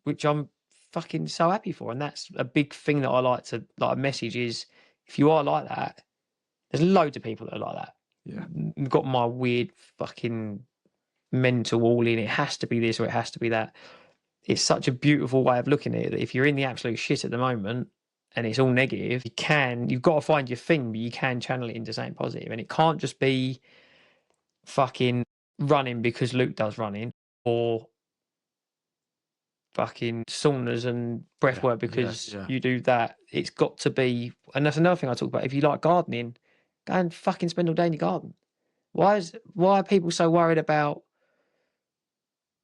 which I'm fucking so happy for. And that's a big thing that I like to message is, if you are like that, there's loads of people that are like that. Yeah. You've got my weird fucking mental all in. It has to be this or it has to be that. It's such a beautiful way of looking at it that if you're in the absolute shit at the moment and it's all negative, you've got to find your thing, but you can channel it into something positive. And it can't just be fucking running because Luke does running, or fucking saunas and breath work because you do that. It's got to be, and that's another thing I talk about. If you like gardening, go and fucking spend all day in your garden. Why are people so worried about?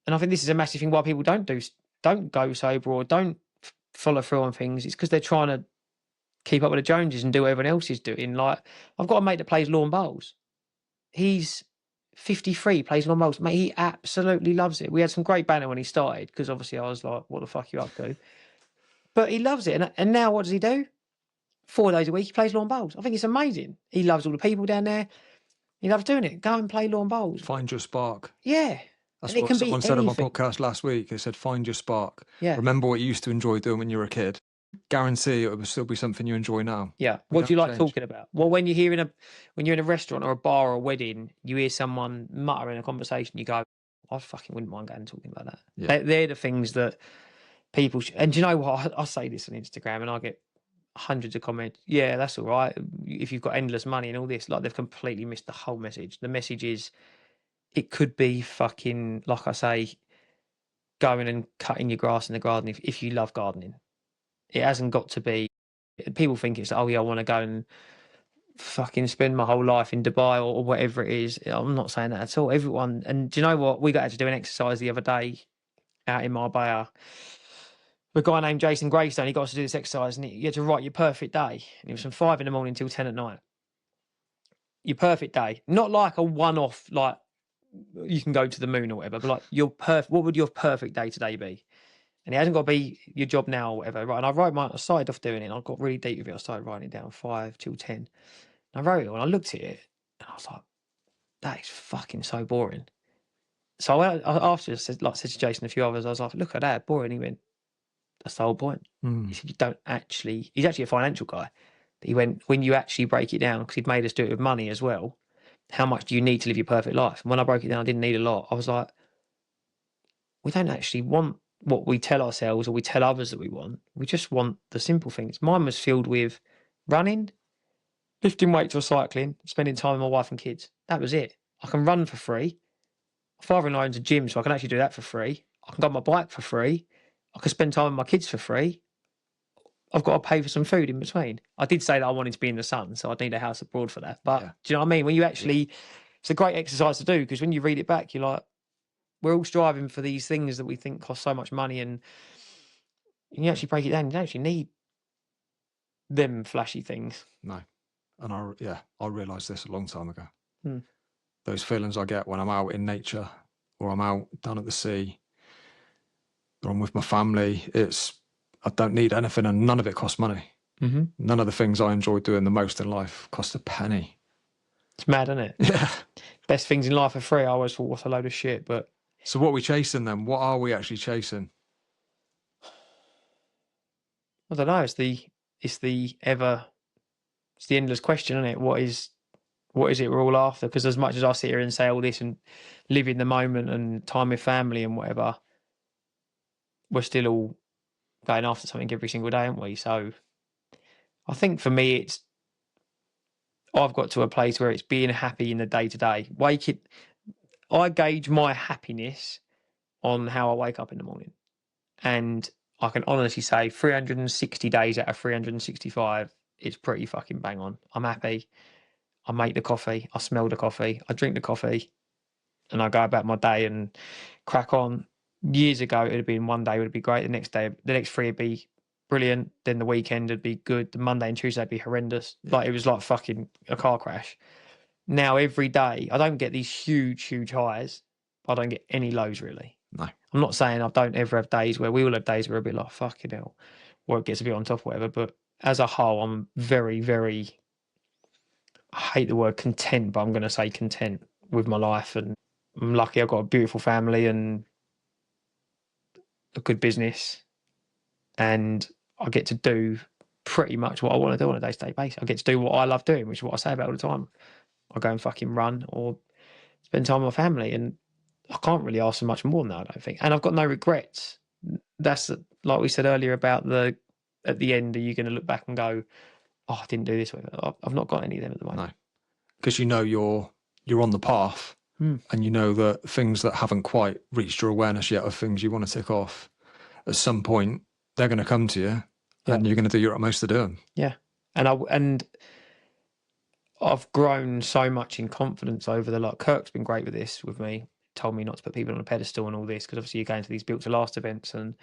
And I think this is a massive thing why people don't go sober or don't follow through on things. It's because they're trying to keep up with the Joneses and do what everyone else is doing. Like, I've got a mate that plays lawn bowls. He's 53, plays lawn bowls. Mate, he absolutely loves it. We had some great banter when he started because obviously I was like, what the fuck are you up to? But he loves it. And now what does he do? 4 days a week, he plays lawn bowls. I think it's amazing. He loves all the people down there. He loves doing it. Go and play lawn bowls. Find your spark. Yeah. That's and what someone said on my podcast last week. They said, find your spark. Yeah. Remember what you used to enjoy doing when you were a kid. Guarantee it will still be something you enjoy now. Yeah. What do you like talking about? Well, when you're in a restaurant or a bar or a wedding, you hear someone muttering a conversation, you go, I fucking wouldn't mind going and talking about that. Yeah. They're the things that people and do you know what? I say this on Instagram and I get hundreds of comments. Yeah, that's all right. If you've got endless money and all this, like, they've completely missed the whole message. The message is, it could be fucking, like I say, going and cutting your grass in the garden if you love gardening. It hasn't got to be. People think it's, oh yeah, I want to go and fucking spend my whole life in Dubai or whatever it is. I'm not saying that at all. Everyone, and do you know what? We got to do an exercise the other day out in Marbella. A guy named Jason Greystone, he got us to do this exercise, and you had to write your perfect day. And it was from 5 a.m. till 10 p.m. Your perfect day, not like a one-off, like you can go to the moon or whatever, but like what would your perfect day today be? And it hasn't got to be your job now or whatever, right? And I started off doing it, and I got really deep with it. I started writing it down 5 till 10. And I wrote it, and I looked at it, and I was like, that is fucking so boring. So I after said to Jason, a few others, I was like, look at that, boring. He went, that's the whole point. He said, he's actually a financial guy. He went, when you actually break it down, because he'd made us do it with money as well, how much do you need to live your perfect life? And when I broke it down, I didn't need a lot. I was like, we don't actually want what we tell ourselves or we tell others that we want. We just want the simple things. Mine was filled with running, lifting weights or cycling, spending time with my wife and kids. That was it. I can run for free. My father-in-law owns a gym, so I can actually do that for free. I can go on my bike for free. I can spend time with my kids for free. I've got to pay for some food in between. I did say that I wanted to be in the sun, so I'd need a house abroad for that. But do you know what I mean? When you actually, it's a great exercise to do, because when you read it back, you're like, we're all striving for these things that we think cost so much money, and you actually break it down, you don't actually need them flashy things. No. And I realised this a long time ago. Those feelings I get when I'm out in nature, or I'm out down at the sea, or I'm with my family, I don't need anything, and none of it costs money. None of the things I enjoy doing the most in life cost a penny. It's mad, isn't it? Yeah. Best things in life are free. I always thought, what a load of shit. But so what are we chasing then? What are we actually chasing? I don't know. It's the endless question, isn't it? What is it we're all after? Because as much as I sit here and say all this and live in the moment and time with family and whatever, we're still all going after something every single day, aren't we? So I think for me, I've got to a place where it's being happy in the day to day. I gauge my happiness on how I wake up in the morning. And I can honestly say 360 days out of 365, it's pretty fucking bang on. I'm happy. I make the coffee. I smell the coffee. I drink the coffee. And I go about my day and crack on. Years ago, it would have been one day would be great. The next 3 would be brilliant. Then the weekend would be good. The Monday and Tuesday would be horrendous. Like, it was like fucking a car crash. Now, every day, I don't get these huge, huge highs. I don't get any lows, really. No. I'm not saying I don't ever have days where we all have days where we're a bit like, fucking hell, or it gets a bit on top or whatever. But as a whole, I'm very, very, I hate the word content, but I'm going to say content with my life. And I'm lucky I've got a beautiful family and a good business. and I get to do pretty much what I want to do on a day-to-day basis. I get to do what I love doing, which is what I say about all the time. I go and fucking run or spend time with my family, and I can't really ask for much more than that, I don't think. And I've got no regrets. That's like we said earlier about at the end, are you going to look back and go, oh, I didn't do this with it? I've not got any of them at the moment. No, because you know you're on the path, and you know that things that haven't quite reached your awareness yet of things you want to tick off, at some point they're going to come to you, and you're going to do your utmost to do them. Yeah, and I've grown so much in confidence over Kirk's been great with this with me. Told me not to put people on a pedestal and all this, because obviously you're going to these built to last events and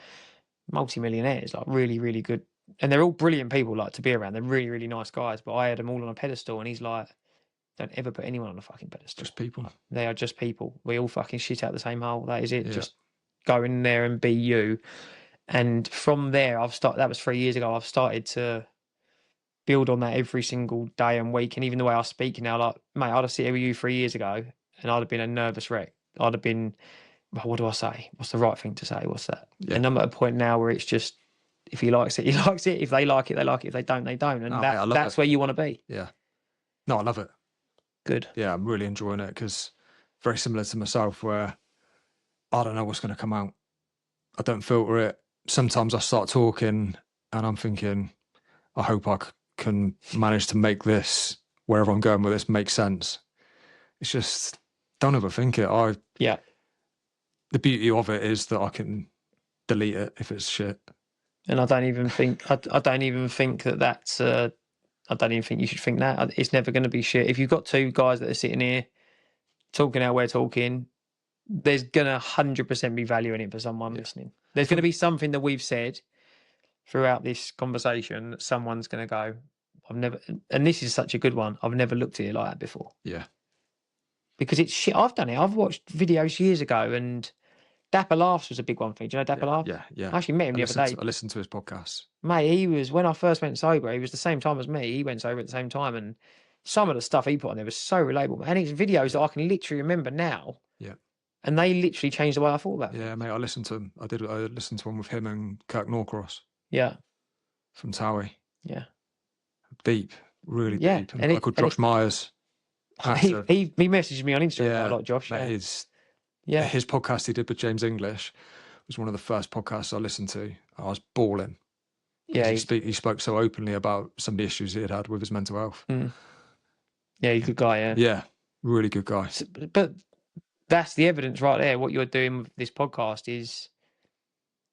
multi-millionaires, like really, really good. And they're all brilliant people, like, to be around. They're really, really nice guys. But I had them all on a pedestal, and he's like, don't ever put anyone on a fucking pedestal. Just people. They are just people. We all fucking shit out the same hole. That is it. Yeah. Just go in there and be you. And from there, that was 3 years ago. I've started to build on that every single day and week. And even the way I speak now, like, mate, I'd have sat here with you 3 years ago and I'd have been a nervous wreck. I'd have been, well, what do I say? What's the right thing to say? What's that? Yeah. And I'm at a point now where it's just, if he likes it, he likes it. If they like it, they like it. If they don't, they don't. And that's where you want to be. Yeah. No, I love it. Good. Yeah, I'm really enjoying it, because very similar to myself, where I don't know what's going to come out. I don't filter it. Sometimes I start talking and I'm thinking, I hope I can manage to make this, wherever I'm going with this, make sense. It's just, don't overthink it. Yeah. The beauty of it is that I can delete it if it's shit. And I don't even think that's I don't even think you should think that. It's never going to be shit. If you've got two guys that are sitting here talking how we're talking, there's going to 100% be value in it for someone listening. There's going to be something that we've said throughout this conversation that someone's going to go, and this is such a good one, I've never looked at it like that before. Yeah. Because it's shit. I've done it. I've watched videos years ago, and Dapper Laughs was a big one for me. Do you know Dapper Laughs? Yeah. I actually met him the other day. I listened to his podcast. Mate, when I first went sober, he was the same time as me. He went sober at the same time, and some of the stuff he put on there was so relatable. And it's videos that I can literally remember now. Yeah. And they literally changed the way I thought about it. Yeah, mate, I listened to him. I listened to one with him and Kirk Norcross. Yeah. From Towie. Yeah. Deep. Really deep. And a guy called Josh Myers. He messaged me on Instagram a lot, Josh. Mate, his podcast he did with James English was one of the first podcasts I listened to. I was bawling. Yeah. He spoke so openly about some of the issues he had with his mental health. Mm. Yeah, he's a good guy, yeah. Yeah, really good guy. But that's the evidence right there. What you're doing with this podcast is,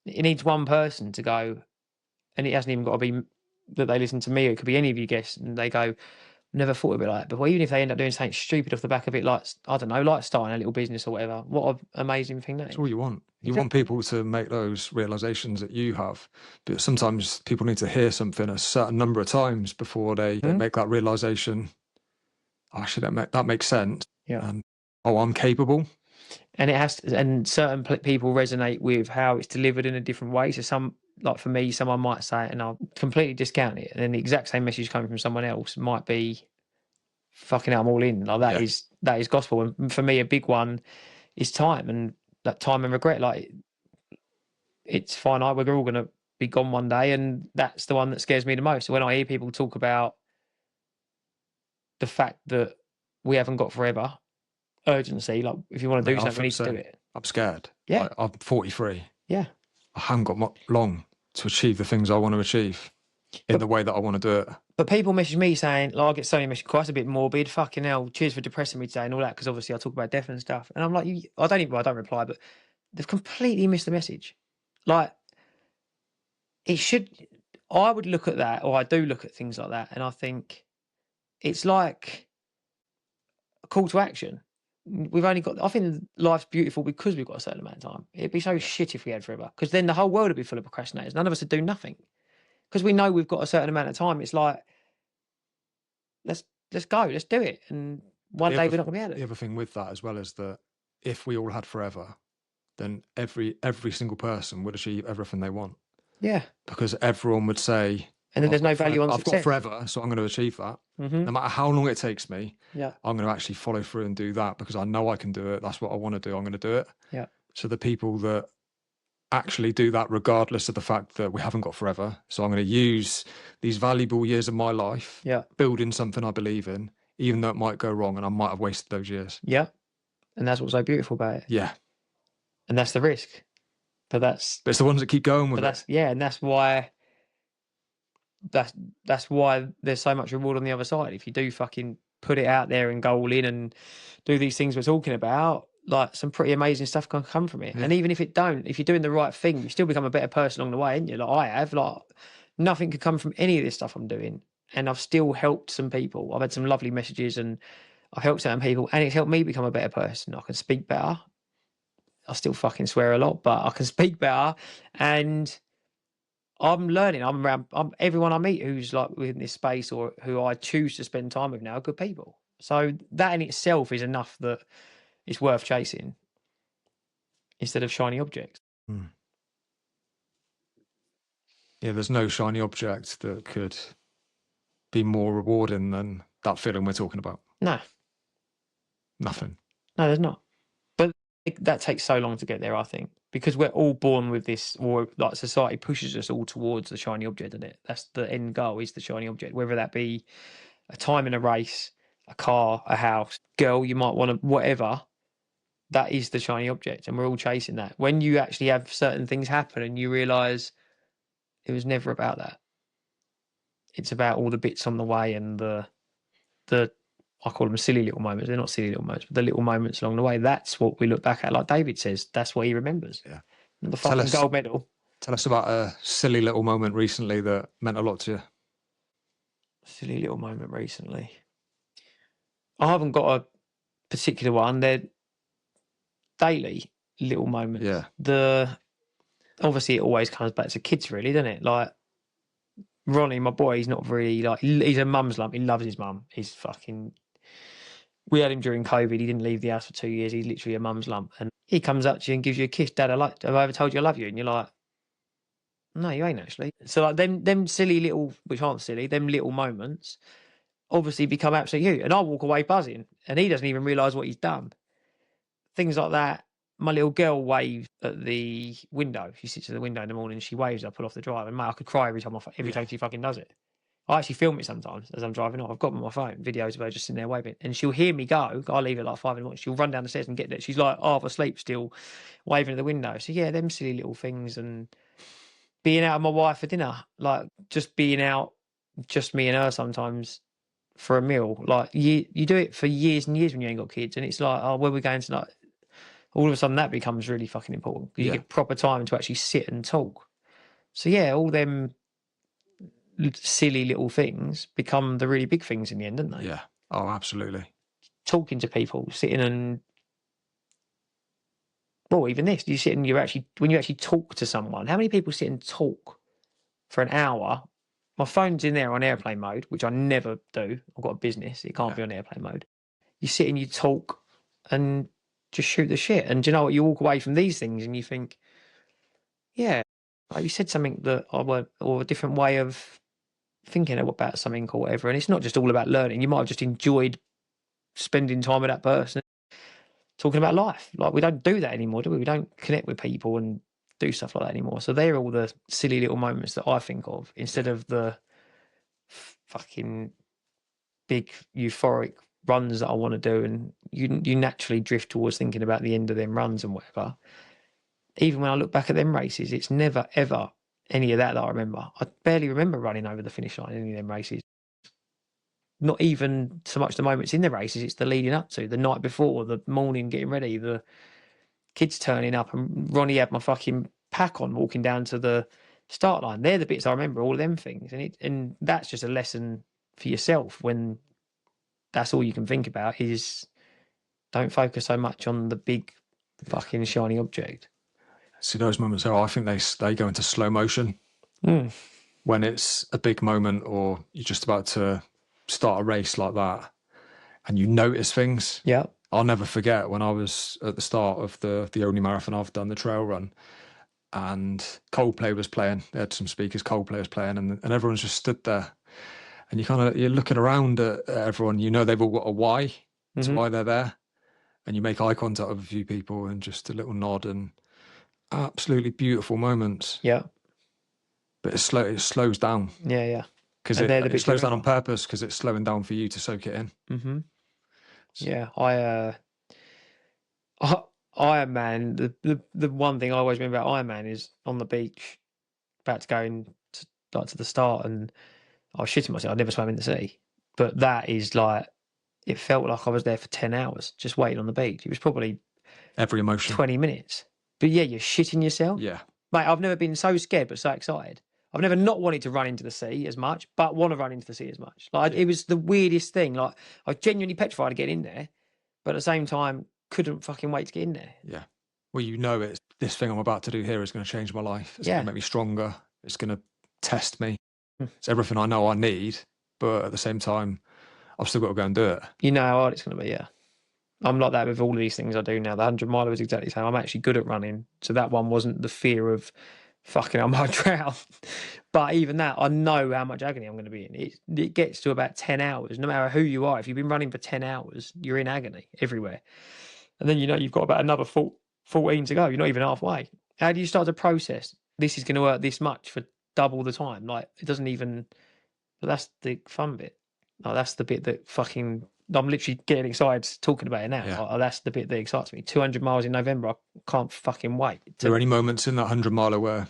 it needs one person to go, and it hasn't even got to be that they listen to me. It could be any of you guests, and they go, never thought of it like that. But even if they end up doing something stupid off the back of it, like, I don't know, like starting a little business or whatever, what an amazing thing that is. That's all you want. You want people to make those realizations that you have. But sometimes people need to hear something a certain number of times before they make that realization. Actually, that makes sense. Yeah. I'm capable. And and certain people resonate with how it's delivered in a different way. So like for me, someone might say it and I'll completely discount it. And then the exact same message coming from someone else might be, fucking hell, I'm all in. Like that is gospel. And for me, a big one is time, and that time and regret. Like, it's finite. We're all going to be gone one day. And that's the one that scares me the most. So when I hear people talk about the fact that we haven't got forever, urgency, like, if you want to do something, we need to do it. I'm scared. Yeah. I'm 43. Yeah. I haven't got long to achieve the things I want to achieve in the way that I want to do it. But people message me saying, like, I get so many messages, quite a bit morbid, fucking hell, cheers for depressing me today and all that, because obviously I talk about death and stuff. And I'm like, I don't reply, but they've completely missed the message. Like, I would look at that, or I do look at things like that, and I think it's like a call to action. I think life's beautiful because we've got a certain amount of time. It'd be so shit if we had forever, because then the whole world would be full of procrastinators. None of us would do nothing, because we know we've got a certain amount of time. It's like, let's go, let's do it. And one day we're not going to be able to. The other thing with that as well is that if we all had forever, then every single person would achieve everything they want. Yeah. Because everyone would say, and then there's no value on success. I've got forever, so I'm going to achieve that. Mm-hmm. No matter how long it takes me, yeah, I'm going to actually follow through and do that because I know I can do it. That's what I want to do. I'm going to do it. Yeah. So the people that actually do that regardless of the fact that we haven't got forever. So I'm going to use these valuable years of my life, Yeah. building something I believe in, even though it might go wrong and I might have wasted those years. Yeah. And that's what's so beautiful about it. Yeah. And that's the risk. But But it's the ones that keep going with it. Yeah, and that's why there's so much reward on the other side. If you do fucking put it out there and go all in and do these things we're talking about, like some pretty amazing stuff can come from it. Yeah. And even if you're doing the right thing, you still become a better person along the way, ain't you? Like I have, like nothing could come from any of this stuff I'm doing. And I've still helped some people. I've had some lovely messages and I've helped certain people and it's helped me become a better person. I can speak better. I still fucking swear a lot, but I can speak better. And I'm learning. Everyone I meet who's like within this space or who I choose to spend time with now are good people. So that in itself is enough that it's worth chasing instead of shiny objects. Yeah, there's no shiny object that could be more rewarding than that feeling we're talking about. No. Nothing. No, there's not. But that takes so long to get there, I think, because we're all born with this, or like society pushes us all towards the shiny object, isn't it? That's the end goal, is the shiny object, whether that be a time in a race, a car, a house, girl, you might want to, whatever. That is the shiny object, and we're all chasing that. When you actually have certain things happen and you realise it was never about that. It's about all the bits on the way and the I call them silly little moments. They're not silly little moments, but the little moments along the way. That's what we look back at. Like David says, that's what he remembers. Yeah. Not the fucking gold medal. Tell us about a silly little moment recently that meant a lot to you. Silly little moment recently. I haven't got a particular one. They're daily little moments. Yeah. Obviously it always comes back to kids, really, doesn't it? Like Ronnie, my boy, he's not really like, he's a mum's lump. He loves his mum. He's fucking. We had him during COVID. He didn't leave the house for 2 years. He's literally a mum's lump. And he comes up to you and gives you a kiss. Dad, have I ever told you I love you? And you're like, no, you ain't actually. So like them silly little, which aren't silly, them little moments obviously become absolute you. And I walk away buzzing and he doesn't even realise what he's done. Things like that. My little girl waves at the window. She sits at the window in the morning. She waves. I pull off the drive, and mate, I could cry every time she fucking does it. I actually film it sometimes as I'm driving off. I've got them on my phone, videos of her just sitting there waving, and she'll hear me go. I leave at like 5 in the morning. She'll run down the stairs and get there. She's like half asleep, still waving at the window. So yeah, them silly little things, and being out with my wife for dinner, like just being out, just me and her sometimes for a meal. Like you do it for years and years when you ain't got kids, and it's like, oh, where are we going tonight? All of a sudden that becomes really fucking important. You get proper time to actually sit and talk. So yeah, all them silly little things become the really big things in the end, don't they? Yeah. Oh, absolutely. Talking to people, sitting and, well, even this, you sit and when you actually talk to someone, how many people sit and talk for an hour? My phone's in there on airplane mode, which I never do. I've got a business. It can't be on airplane mode. You sit and you talk and just shoot the shit. And do you know what? You walk away from these things and you think, yeah, like you said something that or a different way of thinking about something or whatever. And it's not just all about learning. You might have just enjoyed spending time with that person, talking about life. Like we don't do that anymore, do we? We don't connect with people and do stuff like that anymore. So they're all the silly little moments that I think of instead of the fucking big euphoric runs that I want to do. And you naturally drift towards thinking about the end of them runs and whatever. Even when I look back at them races, it's never, ever any of that I remember. I barely remember running over the finish line in any of them races. Not even so much the moments in the races, it's the leading up to, the night before, the morning getting ready, the kids turning up, and Ronnie had my fucking pack on walking down to the start line. They're the bits I remember, all of them things. And that's just a lesson for yourself when that's all you can think about is don't focus so much on the big fucking shiny object. See, those moments there, I think they go into slow motion when it's a big moment or you're just about to start a race like that and you notice things. Yeah. I'll never forget when I was at the start of the only marathon I've done, the trail run, and Coldplay was playing. They had some speakers, Coldplay was playing, and everyone's just stood there. And you're looking around at everyone, you know they've all got a why to why they're there. And you make eye contact with a few people and just a little nod and absolutely beautiful moments, Yeah, but it slows down yeah. because And they're the it bits you slows down on remember. purpose because it's slowing down for you to soak it in. Mm-hmm. So, Yeah, I Iron Man. The one thing I always remember about Iron Man is on the beach, about to go in to the start, and I was shitting myself. I never swam in the sea, but that is like it felt like I was there for 10 hours just waiting on the beach. It was probably every emotion. 20 minutes, but yeah, you're shitting yourself. Yeah. Mate, I've never been so scared but so excited. I've never not wanted to run into the sea as much, but want to run into the sea as much. Like Yeah. it was the weirdest thing. Like I was genuinely petrified to get in there, but at the same time, couldn't fucking wait to get in there. Yeah. Well, you know, it's this thing I'm about to do here is going to change my life. It's going Yeah. to make me stronger. It's going to test me. Hmm. It's everything I know I need, but at the same time, I've still got to go and do it. You know how hard it's going to be, yeah. I'm like that with all of these things I do now. The 100 miler was exactly the same. I'm actually good at running. So that one wasn't the fear of fucking I might drown. But even that, I know how much agony I'm going to be in. It gets to about 10 hours. No matter who you are, if you've been running for 10 hours, you're in agony everywhere. And then you know you've got about another 14 to go. You're not even halfway. How do you start to process this is going to hurt this much for double the time? Like, it doesn't even. But that's the fun bit. Like, that's the bit that fucking. I'm literally getting excited talking about it now. Yeah. Like, that's the bit that excites me. 200 miles in November. I can't fucking wait. Were there any moments in that 100 miler where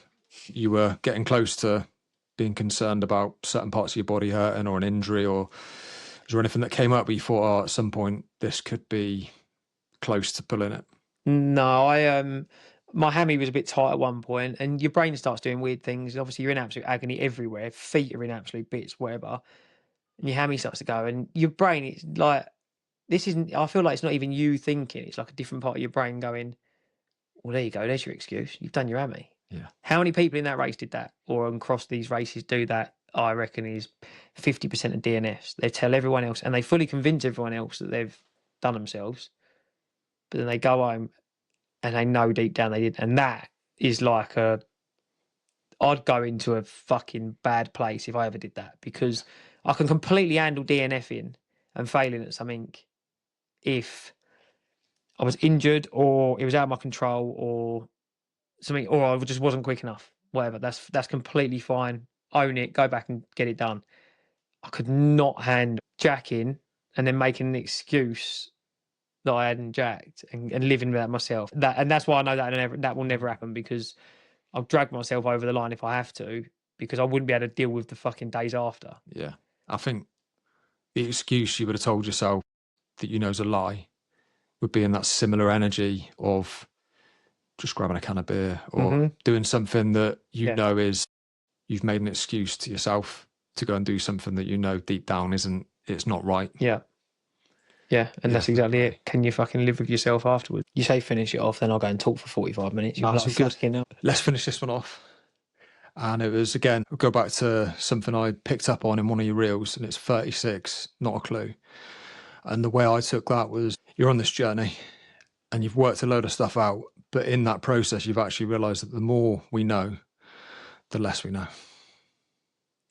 you were getting close to being concerned about certain parts of your body hurting or an injury, or is there anything that came up where you thought, oh, at some point this could be close to pulling it? No, my hammy was a bit tight at one point, and your brain starts doing weird things. Obviously, you're in absolute agony everywhere. Feet are in absolute bits, whatever. And your hammy starts to go, and your brain, it's like, this isn't, I feel like it's not even you thinking. It's like a different part of your brain going, well, there you go. There's your excuse. You've done your hammy. Yeah. How many people in that race did that or across these races do that? I reckon is 50% of DNFs. They tell everyone else and they fully convince everyone else that they've done themselves. But then they go home and they know deep down they didn't. And that is like I'd go into a fucking bad place if I ever did that, because I can completely handle DNFing and failing at something if I was injured or it was out of my control or something, or I just wasn't quick enough. Whatever. That's completely fine. Own it. Go back and get it done. I could not handle jacking and then making an excuse that I hadn't jacked and living with that myself. That's why I know that will never happen, because I'll drag myself over the line if I have to, because I wouldn't be able to deal with the fucking days after. Yeah. I think the excuse you would have told yourself that you know is a lie would be in that similar energy of just grabbing a can of beer or doing something that you know is, you've made an excuse to yourself to go and do something that you know deep down it's not right. Yeah. Yeah, and that's exactly it. Can you fucking live with yourself afterwards? You say finish it off, then I'll go and talk for 45 minutes. You're like, fucking hell. Let's finish this one off. And it was, again, we'll go back to something I picked up on in one of your reels, and it's 36, not a clue. And the way I took that was, you're on this journey and you've worked a load of stuff out, but in that process, you've actually realised that the more we know, the less we know.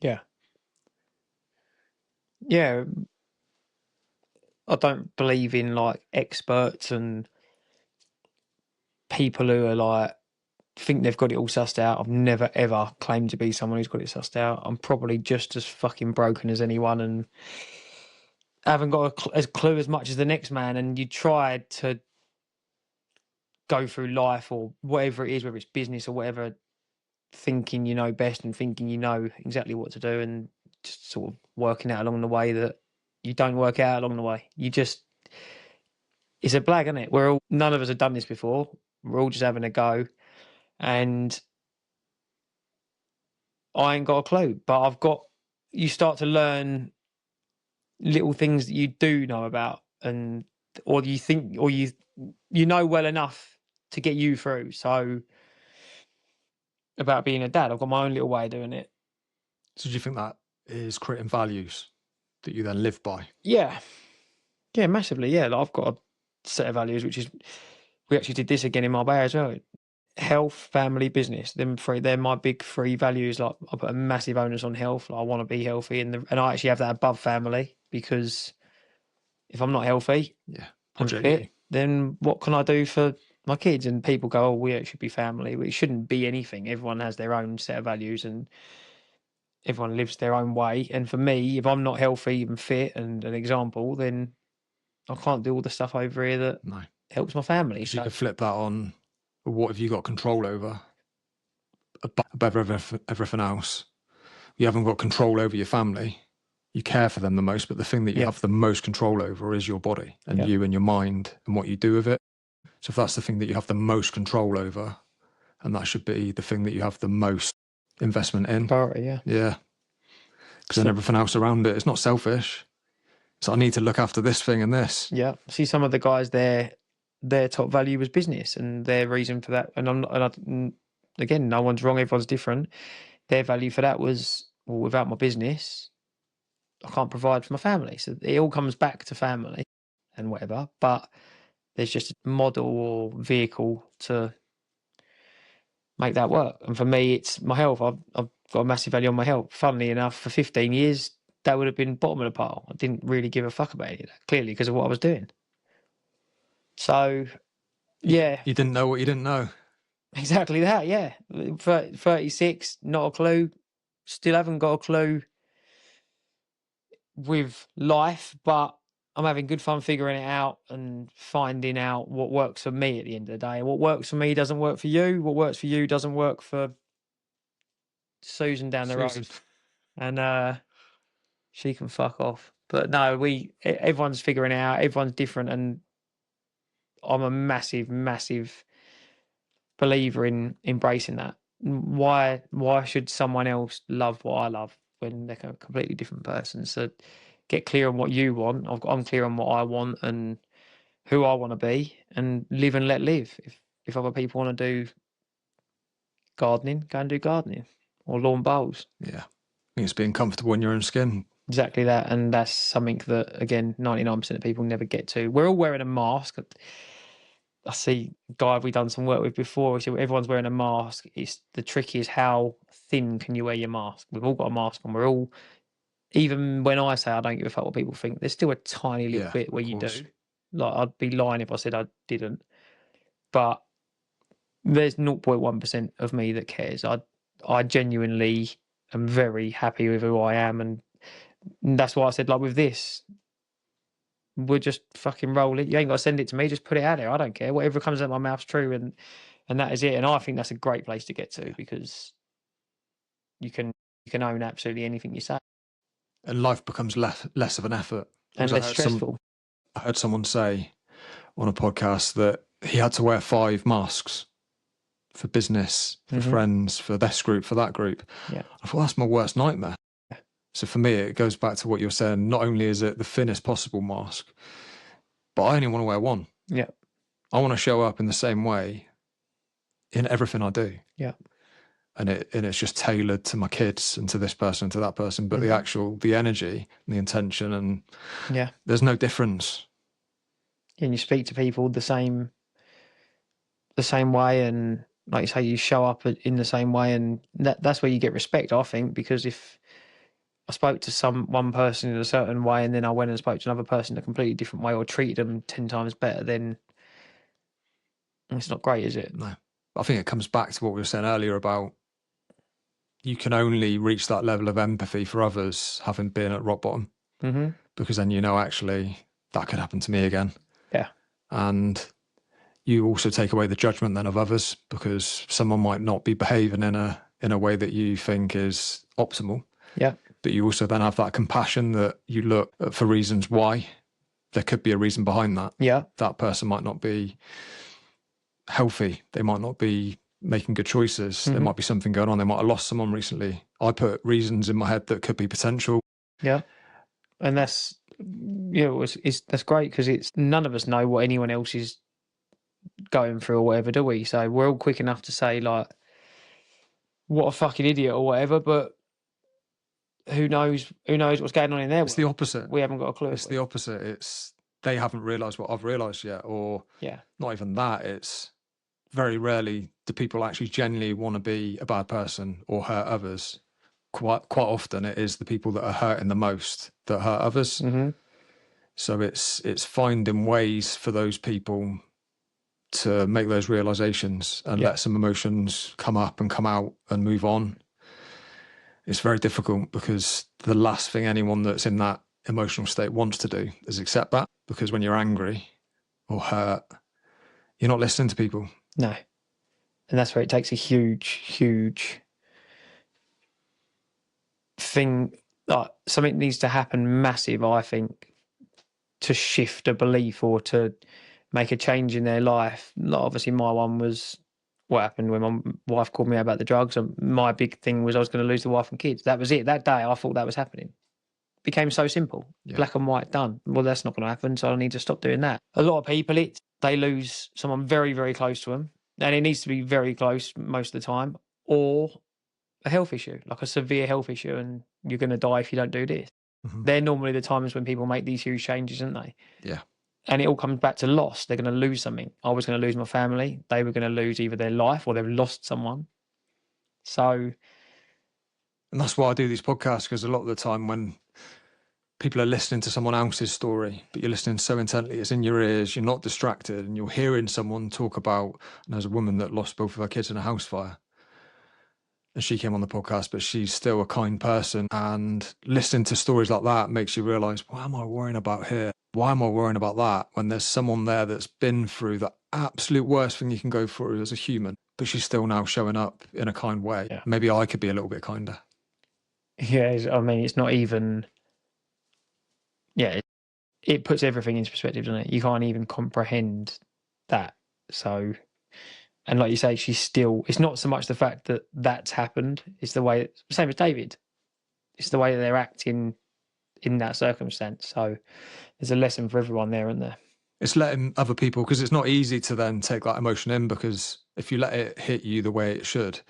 Yeah. Yeah. I don't believe in like experts and people who are like, think they've got it all sussed out. I've never ever claimed to be someone who's got it sussed out. I'm probably just as fucking broken as anyone and haven't got a clue as much as the next man. And you try to go through life or whatever it is, whether it's business or whatever, thinking you know best and thinking you know exactly what to do, and just sort of working out along the way that you don't work out along the way. It's a blag, isn't it? None of us have done this before. We're all just having a go, and I ain't got a clue. But you start to learn little things that you do know about, or you think, or you know well enough to get you through. So about being a dad, I've got my own little way of doing it. So do you think that is creating values that you then live by? Yeah, massively. Yeah, like I've got a set of values, which is, we actually did this again in Marbella as well. Health, family, business. Them three, they're my big three values. Like I put a massive onus on health. Like, I want to be healthy, and I actually have that above family, because if I'm not healthy, Yeah, and fit, then what can I do for my kids, and people go, "Oh, it should be family." Well, it shouldn't be anything. Everyone has their own set of values, and everyone lives their own way. And for me, if I'm not healthy and fit and an example, then I can't do all the stuff over here that No. helps my family. So you So could flip that on. What have you got control over above everything else? You haven't got control over your family. You care for them the most, but the thing that you yeah, have the most control over is your body and yeah, you and your mind and what you do with it. So if that's the thing that you have the most control over, and that should be the thing that you have the most investment in. priority, yeah. Yeah. Because then everything else around it, it's not selfish. So I need to look after this thing and this. Yeah, see some of the guys their top value was business, and their reason for that. And I'm not, again, no one's wrong. Everyone's different. Their value for that was, well, without my business, I can't provide for my family. So it all comes back to family and whatever. But there's just a model or vehicle to make that work. And for me, it's my health. I've got a massive value on my health. Funnily enough, for 15 years, that would have been bottom of the pile. I didn't really give a fuck about any of that, clearly, because of what I was doing. So, yeah, You didn't know what you didn't know. exactly that. Yeah. 36, not a clue. Still haven't got a clue with life, but I'm having good fun figuring it out and finding out what works for me at the end of the day. What works for me doesn't work for you. What works for you doesn't work for Susan down the road. And she can fuck off. But no, everyone's figuring it out. Everyone's different, and I'm a massive, massive believer in embracing that. Why should someone else love what I love when they're a completely different person? So get clear on what you want. I'm clear on what I want and who I want to be, and live and let live. If other people want to do gardening, go and do gardening or lawn bowls. Yeah. I think it's being comfortable in your own skin. Exactly that, and that's something that, again, 99% of people never get to. We're all wearing a mask. I see a guy we've done some work with before. So everyone's wearing a mask. It's the trick is how thin can you wear your mask? We've all got a mask on. We're all, even when I say I don't give a fuck what people think, there's still a tiny little Yeah, bit where of you course. do. Like, I'd be lying if I said I didn't. But there's 0.1% of me that cares. I genuinely am very happy with who I am, and that's why I said, like, with this, we'll just fucking roll it. You ain't got to send it to me. Just put it out there. I don't care. Whatever comes out of my mouth's true, and that is it. And I think that's a great place to get to, because you can own absolutely anything you say, And life becomes less of an effort. and less stressful. I heard someone say on a podcast that he had to wear 5 masks for business, for friends, for this group, for that group. Yeah. I thought that's my worst nightmare. Yeah. So for me, it goes back to what you're saying. Not only is it the thinnest possible mask, but I only want to wear one. Yeah. I want to show up in the same way in everything I do. Yeah. And it's just tailored to my kids and to this person, to that person. But the energy and the intention, and yeah, there's no difference. And you speak to people the same way, and like you say, you show up in the same way, and that's where you get respect, I think, because if I spoke to one person in a certain way, and then I went and spoke to another person in a completely different way, or treated them 10 times better, then it's not great, is it? No. I think it comes back to what we were saying earlier about you can only reach that level of empathy for others having been at rock bottom, because then actually that could happen to me again. Yeah. And you also take away the judgment then of others, because someone might not be behaving in a way that you think is optimal. Yeah. But you also then have that compassion that you look for reasons why. There could be a reason behind that. Yeah. That person might not be healthy. They might not be making good choices. There might be something going on. They might have lost someone recently. I put reasons in my head that could be potential. Yeah. And that's, that's great, because it's none of us know what anyone else is going through or whatever, do we? So we're all quick enough to say, like, what a fucking idiot or whatever, but who knows what's going on in there? It's the opposite. We haven't got a clue. It's the opposite. It's they haven't realised what I've realised yet, or not even that. It's very rarely do people actually genuinely want to be a bad person or hurt others. Quite often it is the people that are hurting the most that hurt others. So it's finding ways for those people to make those realizations and let some emotions come up and come out and move on. It's very difficult, because the last thing anyone that's in that emotional state wants to do is accept that, because when you're angry or hurt, you're not listening to people. No. And that's where it takes a huge thing. Like, something needs to happen massive, I think, to shift a belief or to make a change in their life. Like, obviously, my one was what happened when my wife called me out about the drugs. And my big thing was I was going to lose the wife and kids. That was it. That day, I thought that was happening. Became so simple, black and white, done. Well, that's not going to happen, so I need to stop doing that. A lot of people, they lose someone very, very close to them, and it needs to be very close most of the time, or a health issue, like a severe health issue, and you're going to die if you don't do this. They're normally the times when people make these huge changes, aren't they? Yeah. And it all comes back to loss. They're going to lose something. I was going to lose my family. They were going to lose either their life or they've lost someone. So, and that's why I do these podcasts, because a lot of the time when people are listening to someone else's story, but you're listening so intently, it's in your ears, you're not distracted, and you're hearing someone talk about, and there's a woman that lost both of her kids in a house fire, and she came on the podcast, but she's still a kind person. And listening to stories like that makes you realise, why am I worrying about here? Why am I worrying about that? When there's someone there that's been through the absolute worst thing you can go through as a human, but she's still now showing up in a kind way. Yeah. Maybe I could be a little bit kinder. yeah, I mean, it's not even... Yeah, it puts everything into perspective, doesn't it? You can't even comprehend that. So, and like you say, she's still... It's not so much the fact that that's happened. It's the way... Same as David. It's the way that they're acting in that circumstance. So there's a lesson for everyone there, isn't there? It's letting other people... Because it's not easy to then take that emotion in, because if you let it hit you the way it should,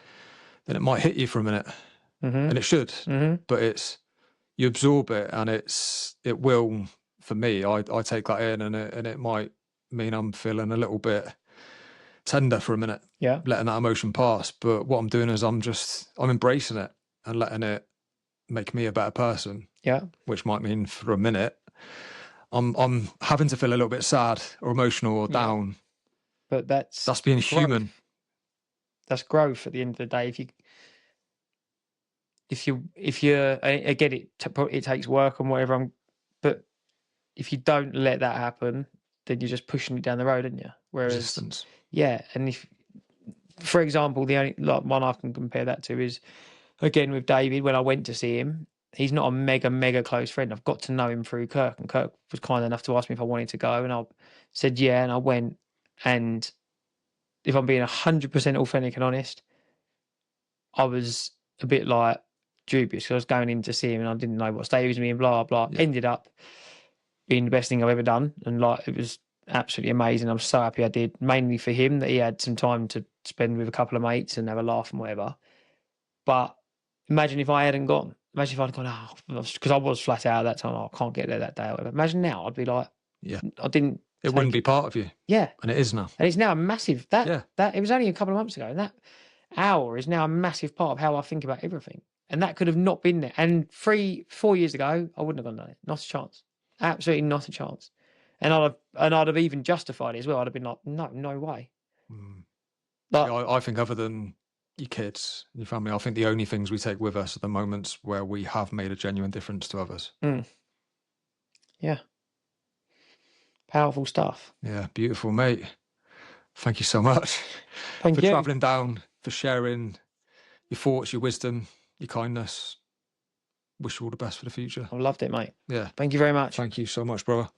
then it might hit you for a minute. And it should. But it's... You absorb it, and it will... For me, I take that in, and it might mean I'm feeling a little bit tender for a minute, letting that emotion pass. But what I'm doing is I'm embracing it and letting it make me a better person. Yeah. Which might mean for a minute I'm having to feel a little bit sad or emotional or down. But that's being growth. human. That's growth at the end of the day. If you're again, it takes work and whatever. But if you don't let that happen, then you're just pushing it down the road, aren't you? Whereas, Resistance. Yeah, and if, for example, the only one I can compare that to is, again, with David. When I went to see him, he's not a mega close friend. I've got to know him through Kirk, and Kirk was kind enough to ask me if I wanted to go, and I said yeah, and I went. And if I'm being 100% authentic and honest, I was a bit like dubious, because I was going in to see him and I didn't know what state he was in, blah blah. Ended up being the best thing I've ever done, and like, it was absolutely amazing. I'm so happy I did, mainly for him, that he had some time to spend with a couple of mates and have a laugh and whatever. But imagine if I hadn't gone. Imagine if I'd gone, because I was flat out at that time, I can't get there that day or whatever. Imagine now, I'd be like, I didn't. It wouldn't be part of you. Yeah. And it is now. And it's now a massive, that it was only a couple of months ago, and that hour is now a massive part of how I think about everything. And that could have not been there. And 3-4 years ago, I wouldn't have gone down it. Not a chance. Absolutely not a chance. And I'd have even justified it as well. I'd have been like, no way. But I think, other than your kids and your family, I think the only things we take with us are the moments where we have made a genuine difference to others. Yeah. Powerful stuff. Yeah, beautiful, mate. Thank you so much for travelling down, for sharing your thoughts, your wisdom, your kindness. Wish you all the best for the future. I loved it, mate. Yeah. Thank you very much. Thank you so much, brother.